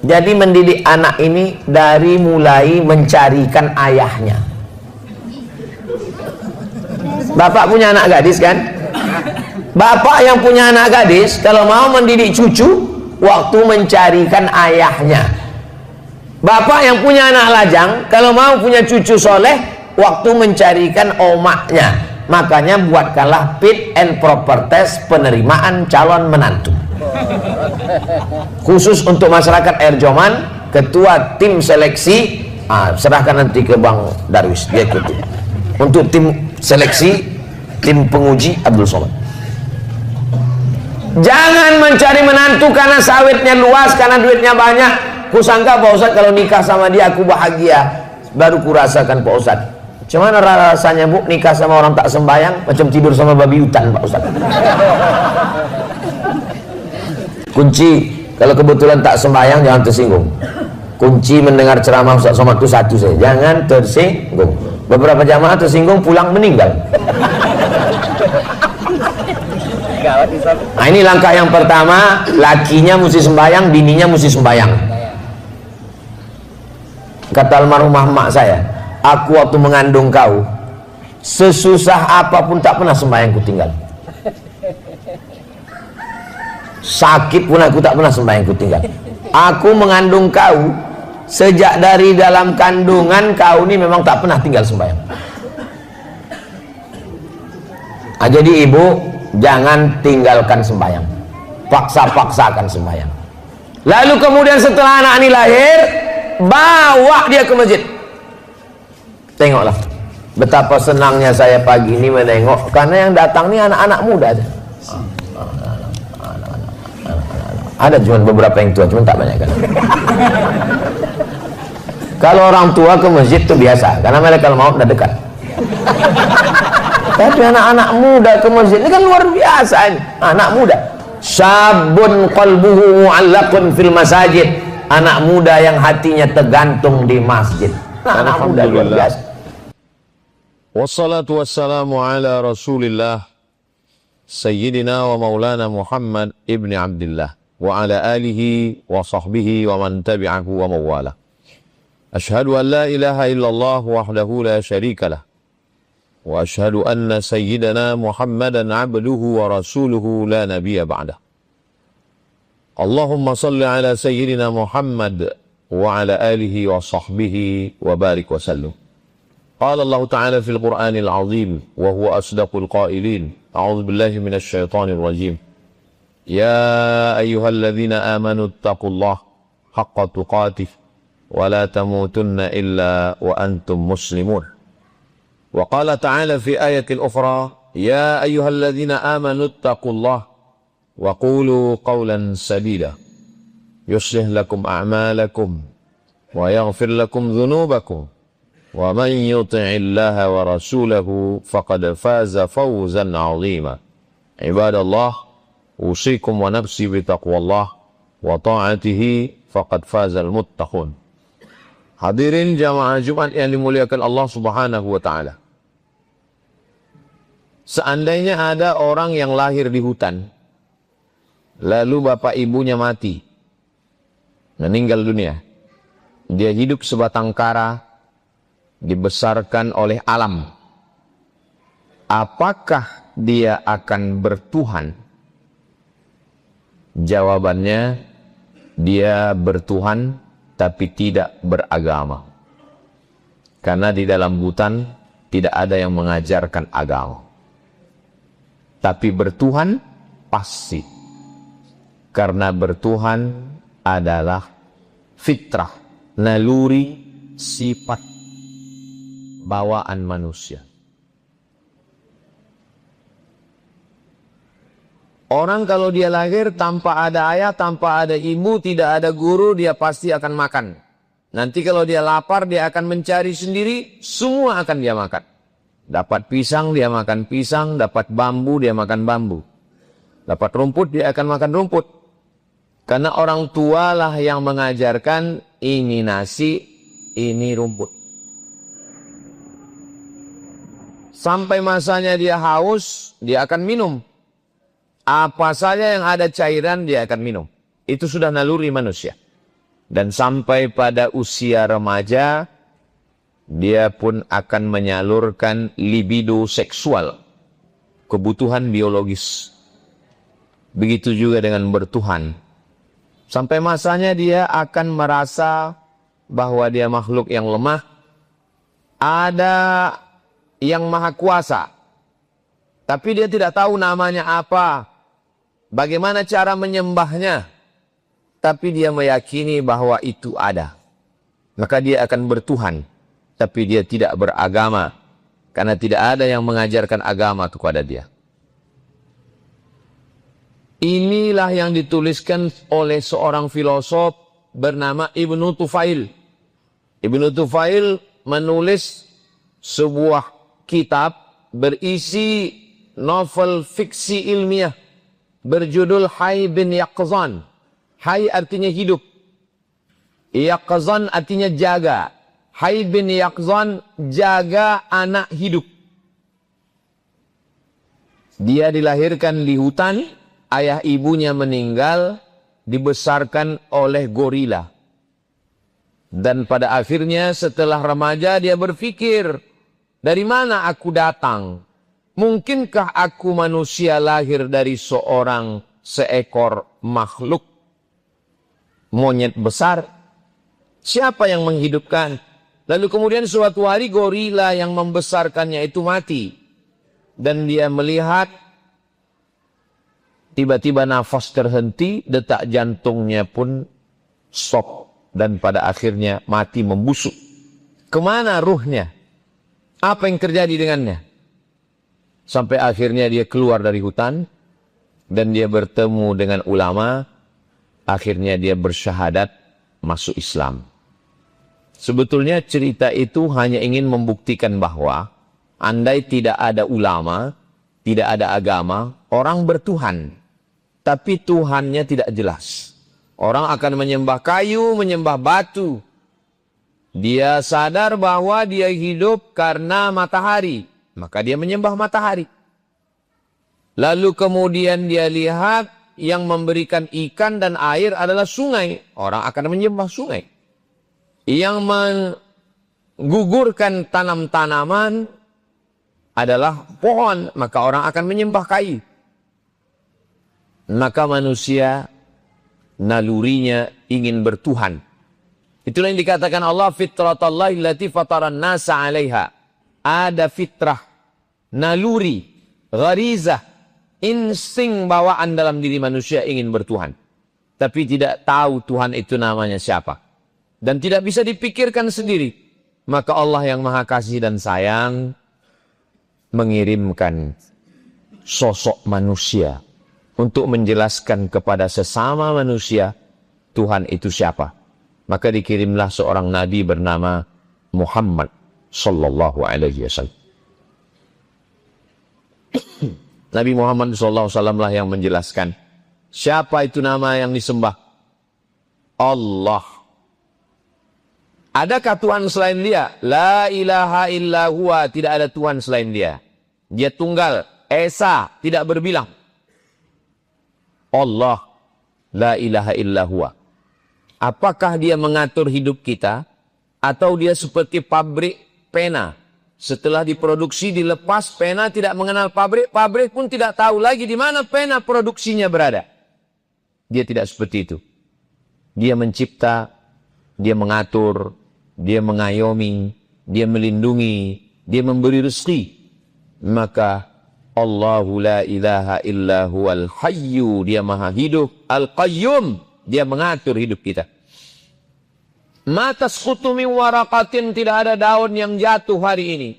A: Jadi mendidik anak ini dari mulai mencarikan ayahnya. Bapak punya anak gadis kan? Bapak yang punya anak gadis kalau mau mendidik cucu, waktu mencarikan ayahnya. Bapak yang punya anak lajang kalau mau punya cucu soleh, waktu mencarikan omaknya. Makanya buatkanlah fit and proper test penerimaan calon menantu. Khusus untuk masyarakat Air Joman, ketua tim seleksi, serahkan nanti ke Bang Darwis, dia ikut. Untuk tim seleksi, tim penguji Abdul Somad. Jangan mencari menantu karena sawitnya luas, karena duitnya banyak. Kusangka Pak Ustadz kalau nikah sama dia aku bahagia. Baru kurasakan Pak Ustadz, cuman rasanya Bu nikah sama orang tak sembayang macam tidur sama babi hutan Pak Ustadz. Kunci kalau kebetulan tak sembahyang jangan tersinggung. Kunci mendengar ceramah Ustaz Somad itu satu saja, jangan tersinggung. Beberapa jamaah tersinggung pulang meninggal. Nah ini langkah yang pertama, lakinya mesti sembahyang, bininya mesti sembahyang. Kata almarhumah mak saya, aku waktu mengandung kau sesusah apapun tak pernah sembahyang ku tinggal. Sakit pun aku tak pernah sembahyang ku tinggal. Aku mengandung kau, sejak dari dalam kandungan kau ini memang tak pernah tinggal sembahyang. Jadi ibu jangan tinggalkan sembahyang, paksa-paksakan sembahyang. Lalu kemudian setelah anak ini lahir, bawa dia ke masjid. Tengoklah betapa senangnya saya pagi ini menengok, karena yang datang ini anak-anak muda aja. Ada cuma beberapa yang tua, cuma tak banyak kan. Kalau orang tua ke masjid itu biasa, karena malaikat maut udah dekat. Tapi anak-anak muda ke masjid ini kan luar biasa ini. Anak muda, sabun qalbuhu mu'allaqun fil masajid, anak muda yang hatinya tergantung di masjid. Anak muda luar biasa.
C: Wassalatu wassalamu ala rasulillah Sayyidina wa maulana Muhammad ibni Abdillah wa ala alihi wa sahbihi wa man tabi'ahu wa mawala. Ashhadu an la ilaha illallah wahdahu la sharika lah wa ashhadu anna sayyidana Muhammadan abduhu wa rasuluhu la nabiyya ba'dah. Allahumma salli ala sayyidina Muhammad wa ala alihi wa sahbihi wa barik wa sallim. قال الله تعالى في القرآن العظيم وهو أصدق القائلين أعوذ بالله من الشيطان الرجيم يا أيها الذين آمنوا اتقوا الله حق تقاته ولا تموتن إلا وأنتم مسلمون وقال تعالى في آية أخرى يا أيها الذين آمنوا اتقوا الله وقولوا قولا سديدا يصلح لكم أعمالكم ويغفر لكم ذنوبكم ومن يطع الله ورسوله فقد فاز فوزا عظيما عباد الله أوصيكم ونفسي بتقوى الله وطاعته فقد فاز المتقون. Hadirin jamaah Jumat yang dimuliakan Allah Subhanahu wa taala. Seandainya ada orang yang lahir di hutan lalu bapak ibunya mati, meninggal dunia, dia hidup sebatang kara, dibesarkan oleh alam, apakah dia akan bertuhan? Jawabannya, dia bertuhan tapi tidak beragama. Karena di dalam hutan tidak ada yang mengajarkan agama. Tapi bertuhan pasti. Karena bertuhan adalah fitrah, naluri, sifat bawaan manusia. Orang kalau dia lahir tanpa ada ayah, tanpa ada ibu, tidak ada guru, dia pasti akan makan. Nanti kalau dia lapar, dia akan mencari sendiri, semua akan dia makan. Dapat pisang, dia makan pisang. Dapat bambu, dia makan bambu. Dapat rumput, dia akan makan rumput. Karena orang tua lah yang mengajarkan, ini nasi, ini rumput. Sampai masanya dia haus, dia akan minum. Apa saja yang ada cairan, dia akan minum. Itu sudah naluri manusia. Dan sampai pada usia remaja, dia pun akan menyalurkan libido seksual. Kebutuhan biologis. Begitu juga dengan bertuhan. Sampai masanya dia akan merasa bahwa dia makhluk yang lemah. Ada yang maha kuasa, tapi dia tidak tahu namanya apa, bagaimana cara menyembahnya, tapi dia meyakini bahwa itu ada. Maka dia akan bertuhan, tapi dia tidak beragama, karena tidak ada yang mengajarkan agama kepada dia. Inilah yang dituliskan oleh seorang filosof bernama Ibnu Tufail. Ibnu Tufail menulis sebuah kitab berisi novel fiksi ilmiah berjudul Hayy bin Yaqzan. Hayy artinya hidup, Yaqzan artinya jaga. Hayy bin Yaqzan, jaga anak hidup. Dia dilahirkan di hutan, ayah ibunya meninggal, dibesarkan oleh gorila. Dan pada akhirnya setelah remaja dia berpikir, dari mana aku datang? Mungkinkah aku manusia lahir dari seekor makhluk monyet besar? Siapa yang menghidupkan? Lalu kemudian suatu hari gorila yang membesarkannya itu mati. Dan dia melihat tiba-tiba nafas terhenti, detak jantungnya pun stop. Dan pada akhirnya mati membusuk. Kemana ruhnya? Apa yang terjadi dengannya? Sampai akhirnya dia keluar dari hutan dan dia bertemu dengan ulama. Akhirnya dia bersyahadat masuk Islam. Sebetulnya cerita itu hanya ingin membuktikan bahwa andai tidak ada ulama, tidak ada agama, orang bertuhan. Tapi Tuhannya tidak jelas. Orang akan menyembah kayu, menyembah batu. Dia sadar bahwa dia hidup karena matahari, maka dia menyembah matahari. Lalu kemudian dia lihat yang memberikan ikan dan air adalah sungai. Orang akan menyembah sungai. Yang menggugurkan tanam-tanaman adalah pohon, maka orang akan menyembah kayu. Maka manusia nalurinya ingin bertuhan. Itulah yang dikatakan Allah, fitratallahi allati fataran nasa 'alaiha. Ada fitrah, naluri, gharizah, insting bawaan dalam diri manusia ingin bertuhan. Tapi tidak tahu Tuhan itu namanya siapa. Dan tidak bisa dipikirkan sendiri. Maka Allah yang Maha Kasih dan Sayang mengirimkan sosok manusia untuk menjelaskan kepada sesama manusia Tuhan itu siapa. Maka dikirimlah seorang nabi bernama Muhammad sallallahu alaihi wasallam. Nabi Muhammad sallallahu alaihi wasallam lah yang menjelaskan siapa itu nama yang disembah. Allah. Adakah Tuhan selain dia? La ilaha illa huwa, tidak ada Tuhan selain dia. Dia tunggal, esa, tidak berbilang. Allah, la ilaha illa huwa. Apakah dia mengatur hidup kita? Atau dia seperti pabrik pena. Setelah diproduksi, dilepas, pena tidak mengenal pabrik. Pabrik pun tidak tahu lagi di mana pena produksinya berada. Dia tidak seperti itu. Dia mencipta, dia mengatur, dia mengayomi, dia melindungi, dia memberi rezeki. Maka Allahu la ilaha illa huwal hayyu, dia maha hidup, al-qayyum, dia mengatur hidup kita. Ma tasqutu min waraqatin, tidak ada daun yang jatuh hari ini.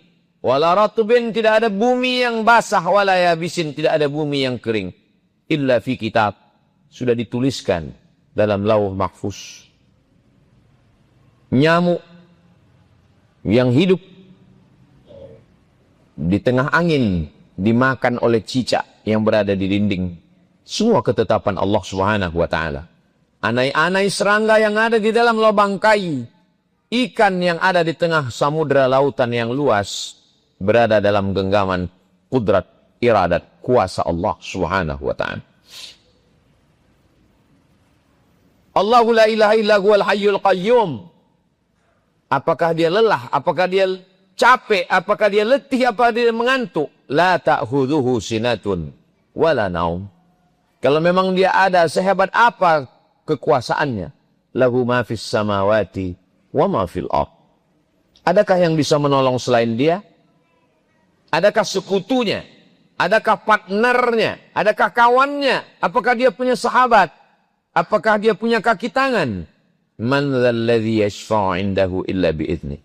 C: Wala ratbin, tidak ada bumi yang basah. Wala yabisin, tidak ada bumi yang kering. Illa fi kitab, sudah dituliskan dalam lauh mahfuz. Nyamuk yang hidup di tengah angin dimakan oleh cicak yang berada di dinding. Semua ketetapan Allah Subhanahu wa taala. Anai-anai serangga yang ada di dalam lubang kai, ikan yang ada di tengah samudra lautan yang luas, berada dalam genggaman kudrat, iradat, kuasa Allah Subhanahu wa ta'ala. Allahu la ilaha illa huwal hayyul qayyum. Apakah dia lelah? Apakah dia capek? Apakah dia letih? Apakah dia mengantuk? La ta'khudhuhu sinatun wala naum. Kalau memang dia ada, sehebat apa kekuasaannya? Lahu ma fis samawati wa ma fil ardh. Adakah yang bisa menolong selain dia? Adakah sekutunya? Adakah partnernya? Adakah kawannya? Apakah dia punya sahabat? Apakah dia punya kaki tangan? Man dzalladzi yashfa'u 'indahu illa bi'idznih.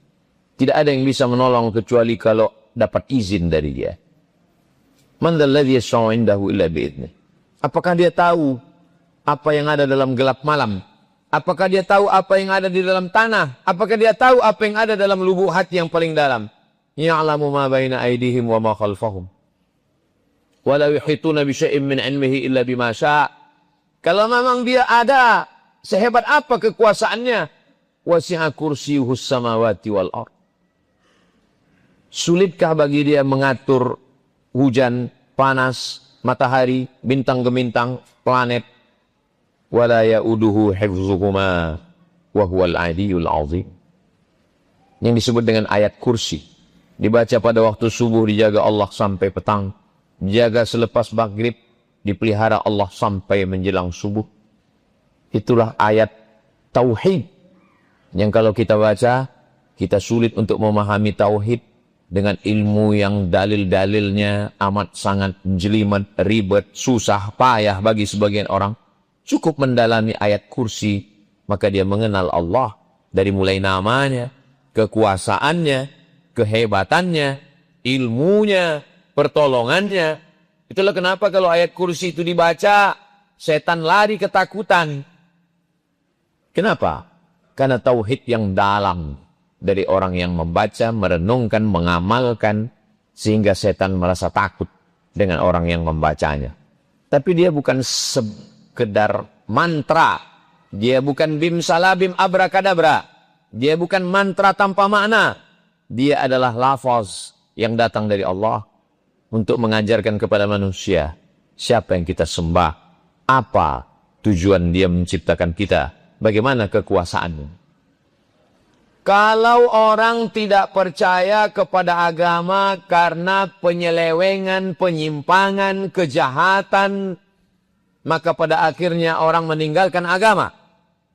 C: Tidak ada yang bisa menolong kecuali kalau dapat izin dari dia. Man dzalladzi yashfa'u 'indahu illa bi'idznih. Apakah dia tahu apa yang ada dalam gelap malam? Apakah dia tahu apa yang ada di dalam tanah? Apakah dia tahu apa yang ada dalam lubuk hati yang paling dalam? Ya'lamu ma baina aydihim wa ma khalfahum. Wa la yuhituna bi syai'in min 'ilmihi illa bima syaa'. Kalau memang dia ada, sehebat apa kekuasaannya? Wasi'a kursiyyuhus samawati wal ardh. Sulitkah bagi dia mengatur hujan, panas, matahari, bintang gemintang, planet? Wala ya'uduhu hifzuhuma wa huwal 'aliyyul 'azim. Yang disebut dengan ayat kursi. Dibaca pada waktu subuh, dijaga Allah sampai petang. Dijaga selepas maghrib, dipelihara Allah sampai menjelang subuh. Itulah ayat tauhid. Yang kalau kita baca, kita sulit untuk memahami tauhid dengan ilmu yang dalil-dalilnya amat sangat jelimet, ribet, susah, payah bagi sebagian orang. Cukup mendalami ayat kursi, maka dia mengenal Allah dari mulai namanya, kekuasaannya, kehebatannya, ilmunya, pertolongannya. Itulah kenapa kalau ayat kursi itu dibaca, setan lari ketakutan. Kenapa? Karena tauhid yang dalam dari orang yang membaca, merenungkan, mengamalkan, sehingga setan merasa takut dengan orang yang membacanya. Tapi dia bukan sekedar mantra
A: Dia bukan bim salabim abrakadabra. Dia bukan mantra tanpa makna. Dia adalah lafaz yang datang dari Allah untuk mengajarkan kepada manusia siapa yang kita sembah, apa tujuan dia menciptakan kita, bagaimana kekuasaannya. Kalau orang tidak percaya kepada agama karena penyelewengan, penyimpangan, kejahatan, maka pada akhirnya orang meninggalkan agama.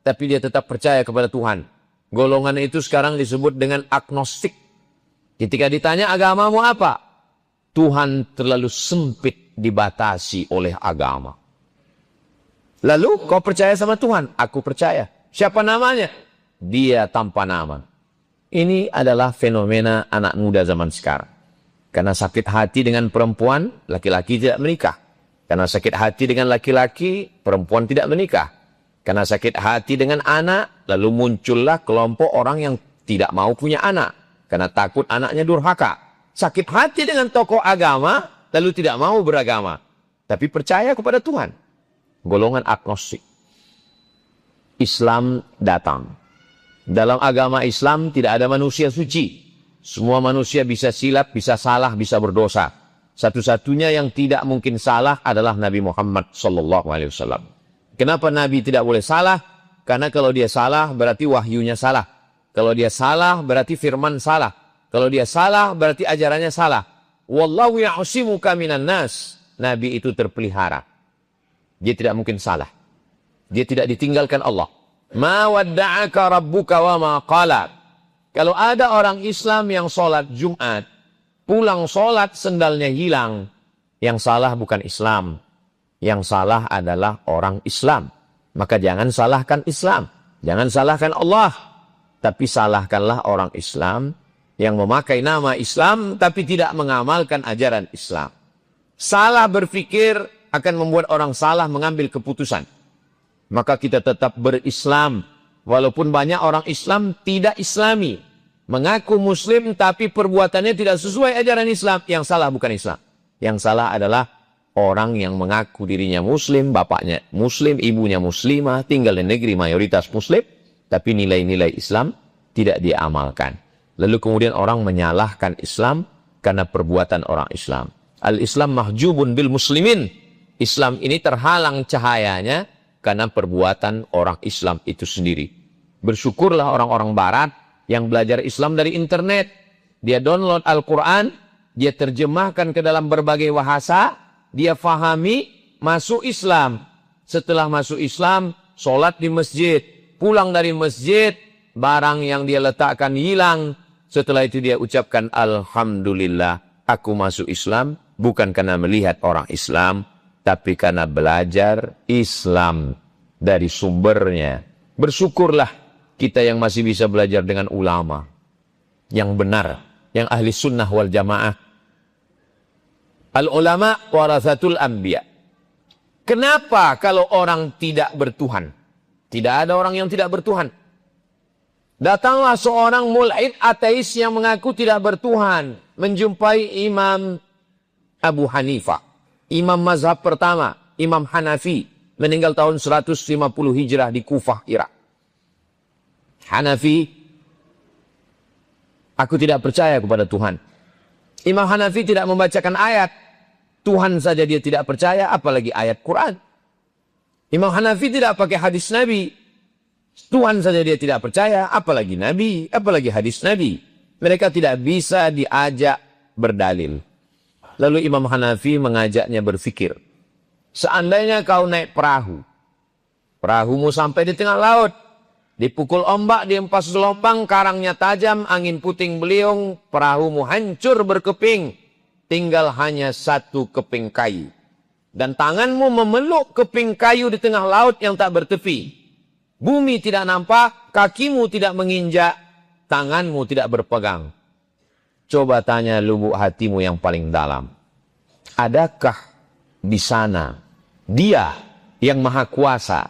A: Tapi dia tetap percaya kepada Tuhan. Golongan itu sekarang disebut dengan agnostik. Ketika ditanya agamamu apa? Tuhan terlalu sempit dibatasi oleh agama. Lalu kau percaya sama Tuhan? Aku percaya. Siapa namanya? Dia tanpa nama. Ini adalah fenomena anak muda zaman sekarang. Karena sakit hati dengan perempuan, laki-laki tidak menikah. Karena sakit hati dengan laki-laki, perempuan tidak menikah. Karena sakit hati dengan anak, lalu muncullah kelompok orang yang tidak mau punya anak. Karena takut anaknya durhaka. Sakit hati dengan tokoh agama, lalu tidak mau beragama. Tapi percaya kepada Tuhan. Golongan agnostik. Islam datang. Dalam agama Islam tidak ada manusia suci. Semua manusia bisa silap, bisa salah, bisa berdosa. Satu-satunya yang tidak mungkin salah adalah Nabi Muhammad SAW. Kenapa Nabi tidak boleh salah? Karena kalau dia salah berarti wahyunya salah. Kalau dia salah berarti firman salah. Kalau dia salah berarti ajarannya salah. Wallahu ya'simuka minan nas. Nabi itu terpelihara. Dia tidak mungkin salah. Dia tidak ditinggalkan Allah. Ma wadda'aka rabbuka wa ma qala. Kalau ada orang Islam yang sholat Jumat, pulang sholat sendalnya hilang, yang salah bukan Islam. Yang salah adalah orang Islam. Maka jangan salahkan Islam. Jangan salahkan Allah. Tapi salahkanlah orang Islam yang memakai nama Islam tapi tidak mengamalkan ajaran Islam. Salah berpikir akan membuat orang salah mengambil keputusan. Maka kita tetap berislam. Walaupun banyak orang Islam tidak Islami. Mengaku Muslim tapi perbuatannya tidak sesuai ajaran Islam. Yang salah bukan Islam. Yang salah adalah orang yang mengaku dirinya Muslim, bapaknya Muslim, ibunya Muslimah, tinggal di negeri mayoritas Muslim, tapi nilai-nilai Islam tidak diamalkan. Lalu kemudian orang menyalahkan Islam karena perbuatan orang Islam. Al-Islam mahjubun bil muslimin. Islam ini terhalang cahayanya karena perbuatan orang Islam itu sendiri. Bersyukurlah orang-orang Barat yang belajar Islam dari internet. Dia download Al-Quran, dia terjemahkan ke dalam berbagai bahasa, dia fahami, masuk Islam. Setelah masuk Islam, sholat di masjid. Pulang dari masjid, barang yang dia letakkan hilang. Setelah itu dia ucapkan, Alhamdulillah, aku masuk Islam. Bukan karena melihat orang Islam, tapi karena belajar Islam dari sumbernya. Bersyukurlah kita yang masih bisa belajar dengan ulama. Yang benar, yang ahli sunnah wal jamaah. Al-ulama warathatul anbiya. Kenapa kalau orang tidak bertuhan? Tidak ada orang yang tidak bertuhan. Datanglah seorang mulhid ateis yang mengaku tidak bertuhan. Menjumpai Imam Abu Hanifah. Imam mazhab pertama. Imam Hanafi. Meninggal tahun 150 Hijrah di Kufah, Irak. Hanafi. Aku tidak percaya kepada Tuhan. Imam Hanafi tidak membacakan ayat. Tuhan saja dia tidak percaya, apalagi ayat Quran. Imam Hanafi tidak pakai hadis Nabi. Tuhan saja dia tidak percaya, apalagi Nabi, apalagi hadis Nabi. Mereka tidak bisa diajak berdalil. Lalu Imam Hanafi mengajaknya berfikir. Seandainya kau naik perahu. Perahumu sampai di tengah laut. Dipukul ombak, dihempas gelombang, karangnya tajam, angin puting beliung, perahumu hancur berkeping. Tinggal hanya satu keping kayu. Dan tanganmu memeluk keping kayu di tengah laut yang tak bertepi. Bumi tidak nampak, kakimu tidak menginjak, tanganmu tidak berpegang. Coba tanya lubuk hatimu yang paling dalam. Adakah di sana dia yang maha kuasa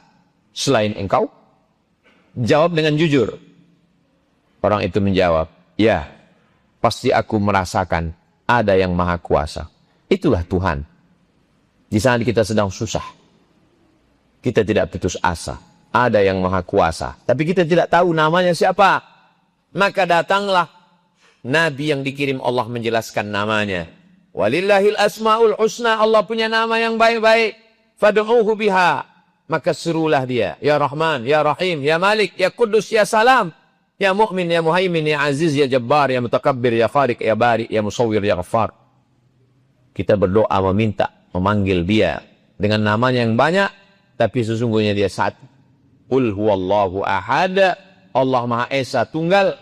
A: selain engkau? Jawab dengan jujur. Orang itu menjawab, ya, pasti aku merasakan ada yang maha kuasa. Itulah Tuhan. Di sana kita sedang susah. Kita tidak putus asa. ada yang maha kuasa. Tapi kita tidak tahu namanya siapa. Maka datanglah Nabi yang dikirim Allah menjelaskan namanya. Walillahil asma'ul husna, Allah punya nama yang baik-baik. Fad'uhu biha. Maka serulah dia. Ya Rahman, Ya Rahim, Ya Malik, Ya Kudus, Ya Salam. Ya Mu'min, Ya Muhaimin, Ya Aziz, Ya Jabbar, Ya Mutakabbir, Ya Khaliq, Ya Bari, Ya Musawwir, Ya Ghaffar. Kita berdoa meminta, memanggil dia dengan namanya yang banyak, tapi sesungguhnya dia satu. Qul huwallahu ahad, Allah Maha Esa Tunggal,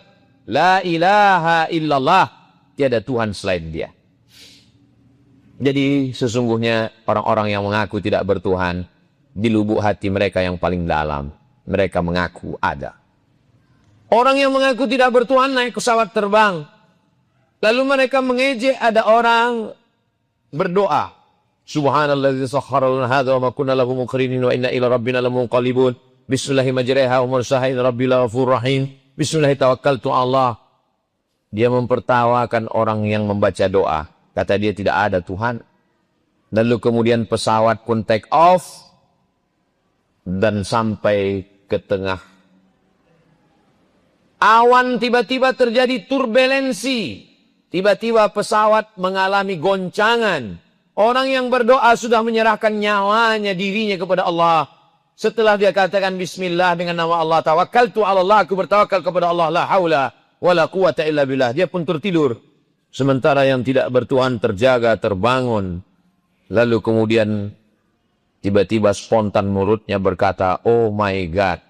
A: la ilaha illallah, tiada Tuhan selain dia. Jadi sesungguhnya orang-orang yang mengaku tidak bertuhan, di lubuk hati mereka yang paling dalam, mereka mengaku ada. Orang yang mengaku tidak bertuhan naik pesawat terbang. Lalu mereka mengejek ada orang berdoa. Subhanalladzi sakhkhara lana hadza wa ma kunna lahu muqrinin wa inna ila rabbina lamunqalibun. Bismillahi majriha wa mursaha rabbil ghafurur rahim. Bismillahi tawakkaltu Allah. Dia mempertawakan orang yang membaca doa. Kata dia tidak ada Tuhan. Lalu kemudian pesawat pun take off dan sampai ke tengah awan, tiba-tiba terjadi turbulensi. Tiba-tiba pesawat mengalami goncangan. Orang yang berdoa sudah menyerahkan nyawanya, dirinya kepada Allah. Setelah dia katakan bismillah dengan nama Allah, tawakkaltu 'ala Allah, aku bertawakal kepada Allah, la haula wala quwata illa billah. Dia pun tertidur. Sementara yang tidak bertuhan terjaga, terbangun. Lalu kemudian tiba-tiba spontan mulutnya berkata, oh my God.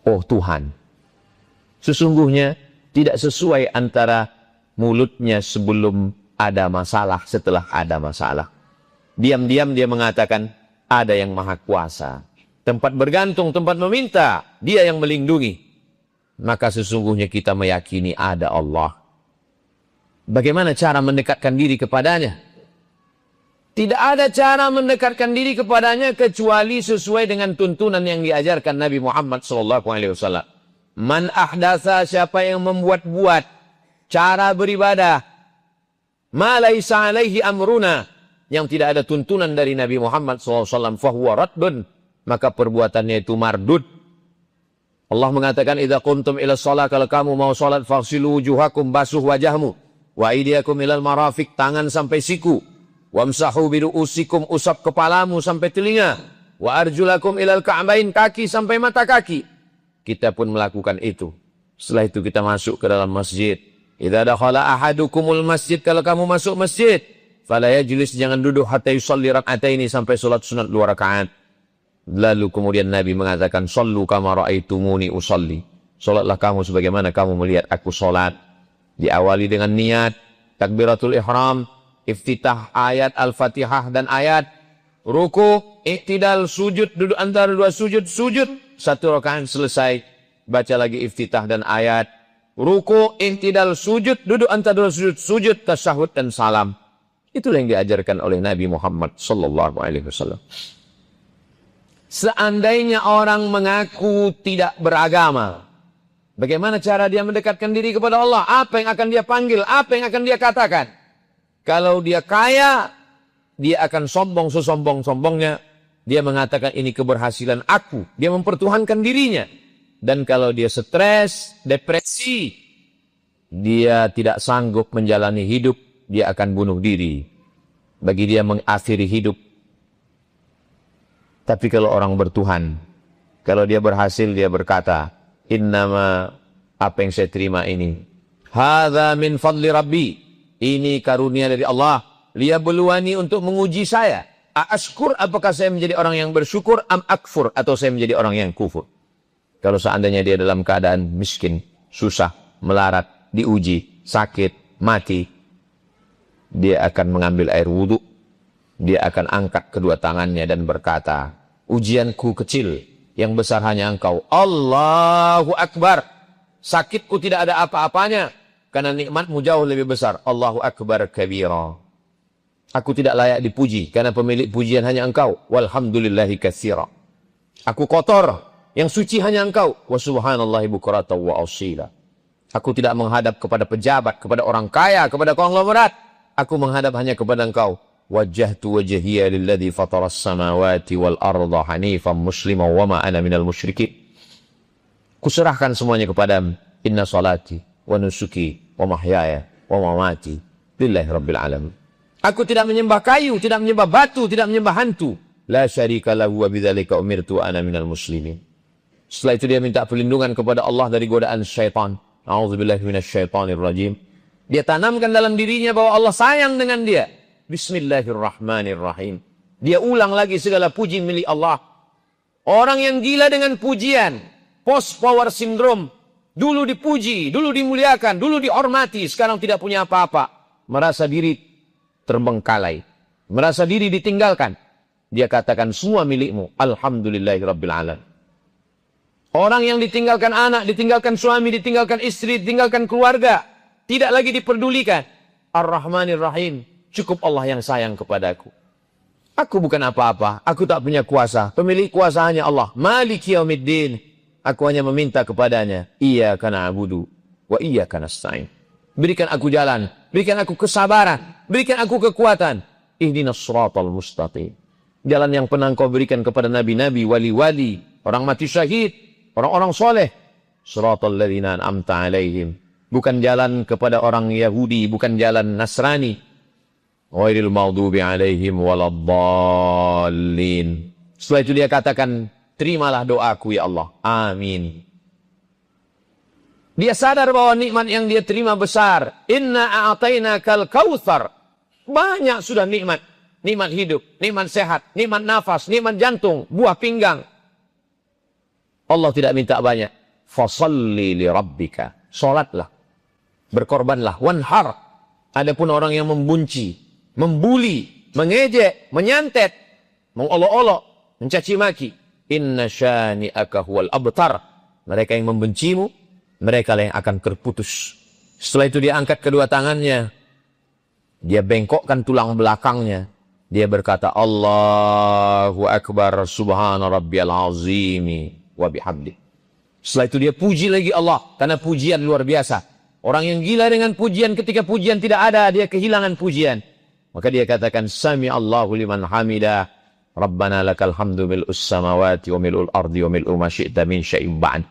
A: Oh Tuhan. Sesungguhnya tidak sesuai antara mulutnya sebelum ada masalah, setelah ada masalah. Diam-diam dia mengatakan, ada yang maha kuasa. Tempat bergantung, tempat meminta, dia yang melindungi. Maka sesungguhnya kita meyakini ada Allah. Bagaimana cara mendekatkan diri kepadanya? Tidak ada cara mendekatkan diri kepadanya kecuali sesuai dengan tuntunan yang diajarkan Nabi Muhammad SAW. Man ahdatsa, siapa yang membuat-buat cara beribadah, ma laisa alaihi amruna, yang tidak ada tuntunan dari Nabi Muhammad SAW, fahuwa raddun, maka perbuatannya itu mardud. Allah mengatakan, idza qumtum ila shalah, kalau kamu mau salat, faghsilu wujuhakum, basuh wajahmu, wa aydiyakum ilal marafiq, tangan sampai siku, wamsahu biru'usikum, usap kepalamu sampai telinga, wa arjulakum ilal ka'bain, kaki sampai mata kaki. Kita pun melakukan itu. Setelah itu kita masuk ke dalam masjid. Idza dakhala ahadukumul masjid, kalau kamu masuk masjid, fala yajlis, jangan duduk hatta yusalli rak'ataini, sampai salat sunat 2 rakaat. Lalu kemudian Nabi mengatakan, sallu kama ra'aitumuni usalli. Salatlah kamu sebagaimana kamu melihat aku salat. Diawali dengan niat takbiratul ihram, iftitah ayat Al-Fatihah dan ayat ruku, iktidal, sujud, duduk antara dua sujud, sujud 1 rakaat selesai, baca lagi iftitah dan ayat, ruku, iktidal, sujud, duduk antara dua sujud, sujud, tasyahud dan salam. Itulah yang diajarkan oleh Nabi Muhammad SAW. Seandainya orang mengaku tidak beragama, bagaimana cara dia mendekatkan diri kepada Allah? Apa yang akan dia panggil? Apa yang akan dia katakan? Kalau dia kaya, dia akan sombong sesombong-sombongnya. Dia mengatakan ini keberhasilan aku. Dia mempertuhankan dirinya. Dan kalau dia stres, depresi, dia tidak sanggup menjalani hidup, dia akan bunuh diri. Bagi dia mengakhiri hidup. Tapi kalau orang bertuhan, kalau dia berhasil, dia berkata, innama, apa yang saya terima ini, hadza min fadli rabbi, ini karunia dari Allah, liyabluwani, untuk menguji saya. Ashkur, apakah saya menjadi orang yang bersyukur, am akfur, atau saya menjadi orang yang kufur. Kalau seandainya dia dalam keadaan miskin, susah, melarat, diuji, sakit, mati, dia akan mengambil air wudhu, dia akan angkat kedua tangannya dan berkata, ujianku kecil, yang besar hanya engkau. Allahu Akbar. Sakitku tidak ada apa-apanya, karena nikmatmu jauh lebih besar. Allahu Akbar kabira. Aku tidak layak dipuji, karena pemilik pujian hanya engkau. Walhamdulillahi katsira. Aku kotor, yang suci hanya engkau. Wa subhanallahi bukratan wa asila. Aku tidak menghadap kepada pejabat, kepada orang kaya, kepada konglomerat. Aku menghadap hanya kepada engkau.
C: wajjahtu wajhiya lilladzi fataras samawati wal arda hanifan musliman wa ma ana minal musyrikin. Kuserahkan semuanya kepadamu. Inna salati wa nusuki wa mahyaya wa mamati lillahi rabbil alamin. Aku tidak menyembah kayu, tidak menyembah batu, tidak menyembah hantu. La syarika lahu wa bidzalika umirtu ana minal muslimin. Setelah itu dia minta perlindungan kepada Allah dari godaan syaitan. A'udzubillahi minasyaitonir rajim. Dia tanamkan dalam dirinya bahwa Allah sayang dengan dia. Bismillahirrahmanirrahim. Dia ulang lagi segala puji milik Allah. Orang yang gila dengan pujian, post power syndrome, dulu dipuji, dulu dimuliakan, dulu dihormati, sekarang tidak punya apa-apa. Merasa diri terbengkalai, merasa diri ditinggalkan. Dia katakan semua milikmu. Alhamdulillahirabbil alamin. Orang yang ditinggalkan anak, ditinggalkan suami, ditinggalkan istri, ditinggalkan keluarga, tidak lagi diperdulikan. Ar-Rahmanir Rahim. Cukup Allah yang sayang kepadaku. Aku bukan apa-apa. Aku tak punya kuasa. Pemilik kuasa hanya Allah. Maliki yaumiddin. Aku hanya meminta kepadanya. Iyyaka na'budu wa iyyaka nasta'in. Berikan aku jalan. Berikan aku kesabaran. Berikan aku kekuatan. Ihdinas siratal mustaqim. Jalan yang pernah Engkau berikan kepada nabi-nabi, wali-wali, orang mati syahid, orang-orang soleh. Siratal ladzina an'amta alaihim. Bukan jalan kepada orang Yahudi, bukan jalan Nasrani. Ghairil maghdubi alaihim waladdallin. Setelah itu dia katakan, terimalah doaku ya Allah. Amin. Dia sadar bahwa nikmat yang dia terima besar. Inna a'tainakal kautsar. Banyak sudah nikmat. Nikmat hidup, nikmat sehat, nikmat nafas, nikmat jantung, buah pinggang. Allah tidak minta banyak. Fasalli li rabbika. Salatlah. Berkorbanlah. Wanhar. Adapun orang yang membunci, membuli, mengejek, menyantet, mengolok-olok, mencaci maki. Inna syani'aka huwal abtar. Mereka yang membencimu, mereka yang akan terputus. Setelah itu dia angkat kedua tangannya. Dia bengkokkan tulang belakangnya. Dia berkata, Allahu Akbar, subhana rabbiyal azimi wa bihamdi. Setelah itu dia puji lagi Allah. Karena pujian luar biasa. Orang yang gila dengan pujian, ketika pujian tidak ada, dia kehilangan pujian. Maka dia katakan, Sami Allahu liman hamidah. Rabbana lakal hamdu mil'us samawati wa mil'ul ardi wa mil'u ma syi'ta min syai'in ba'd.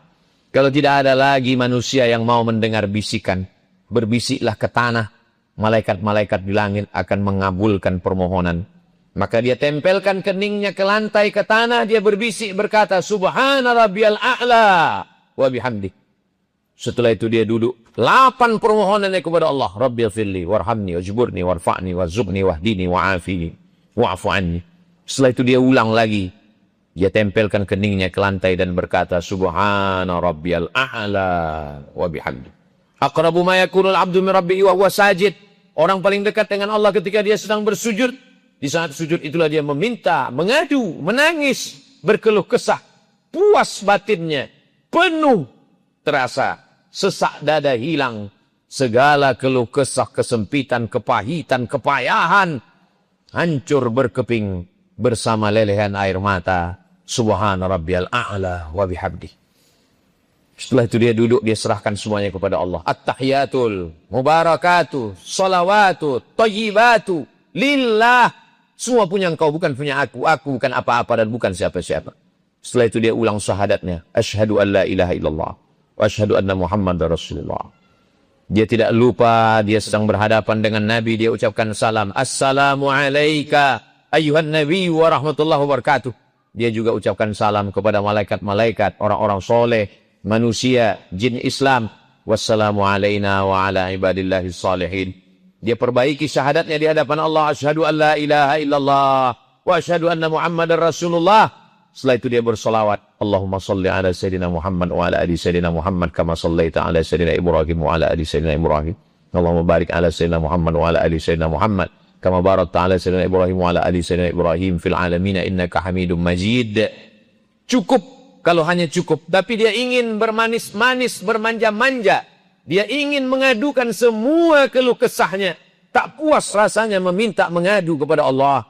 C: Kalau tidak ada lagi manusia yang mau mendengar bisikan, berbisiklah ke tanah. Malaikat-malaikat di langit akan mengabulkan permohonan. Maka dia tempelkan keningnya ke lantai, ke tanah. Dia berbisik berkata, Subhana rabbiyal a'la wa bihamdi. Setelah itu dia duduk. 8 permohonannya kepada Allah. Rabbighfirli warhamni wajburni warfa'ni warzuqni wahdini wa'afini wa'fu anni. Setelah itu dia ulang lagi. Dia tempelkan keningnya ke lantai dan berkata, Subhana rabbiyal a'la wa bihamdi. Aqrabu ma yakunul abdu min rabbihi wa huwa sajid. Orang paling dekat dengan Allah ketika dia sedang bersujud. Di saat sujud itulah dia meminta, mengadu, menangis, berkeluh kesah. Puas batinnya, penuh terasa. Sesak dada hilang. Segala keluh kesah, kesempitan, kepahitan, kepayahan. Hancur berkeping bersama lelehan air mata. Subhana rabbiyal a'la wa bihamdi. Setelah itu dia duduk, dia serahkan semuanya kepada Allah. At-tahiyatul, mubarakatuh, salawatu, thayyibatu, lillah. Semua punya engkau, bukan punya aku. Aku bukan apa-apa dan bukan siapa-siapa. Setelah itu dia ulang syahadatnya. Asyhadu an la ilaha illallah. Wa asyhadu anna Muhammadar Rasulullah. Dia tidak lupa, dia sedang berhadapan dengan Nabi. Dia ucapkan salam. Assalamu alayka ayyuhan nabi wa rahmatullahi wa barakatuh. Dia juga ucapkan salam kepada malaikat-malaikat, orang-orang soleh, manusia, jin Islam. Wassalamu alayna wa ala ibadillahi salihin. Dia perbaiki syahadatnya di hadapan Allah. Asyhadu an la ilaha illallah wa asyhadu anna Muhammadar Rasulullah. Setelah itu dia bersolawat. Allahumma salli ala Sayyidina Muhammad wa ala ali Sayyidina Muhammad kama sallaita ala Sayyidina Ibrahim wa ala ali Sayyidina Ibrahim. Allahumma barik ala Sayyidina Muhammad wa ala ali Sayyidina Muhammad kama barakta ala Sayyidina Ibrahim wa ala ali Sayyidina Ibrahim fil alamin innaka Hamidum Majid. Cukup kalau hanya cukup, tapi dia ingin bermanis-manis, bermanja-manja. Dia ingin mengadukan semua keluh kesahnya. Tak puas rasanya meminta mengadu kepada Allah.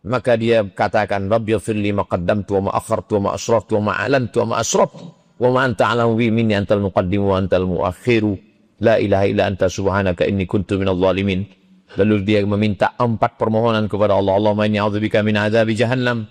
C: Maka dia katakan, Rabbighfirli ma qaddamtu wa ma akhartu wa ma asraftu wa ma a'lantu wa ma asraftu wa ma anta a'lamu bi minni antal muqaddimu wa antal muakhiru. La ilaha illa anta subhanaka inni kuntu minadh dhalimin. Lalu dia meminta 4 permohonan kepada Allah. Allahumma inni a'udzubika min adzabi jahannam,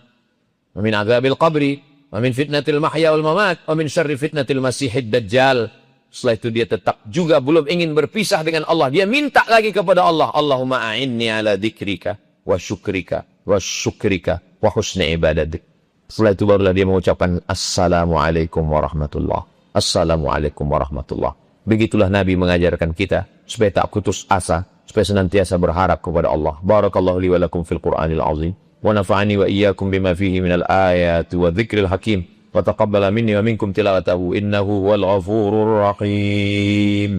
C: wa min adzabil qabri, wa min fitnatil mahya wal mamat, wa min syarri fitnatil masihid dajjal. Setelah itu dia tetap juga belum ingin berpisah dengan Allah. Dia minta lagi kepada Allah. Allahumma a'inni ala dzikrika wa syukrika wa husni ibadatik. Setelah itu barulah dia mengucapkan Assalamualaikum warahmatullah. Assalamualaikum warahmatullah. Begitulah Nabi mengajarkan kita supaya tak putus asa, supaya senantiasa berharap kepada Allah. Barakallahu li wa lakum fil Qur'anil azim. Wa nafa'ani wa iyyakum bima fihi minal ayati wa dzikril hakim. Wa taqabbala minni wa minkum tilawatahu innahu wal ghafurur rahim.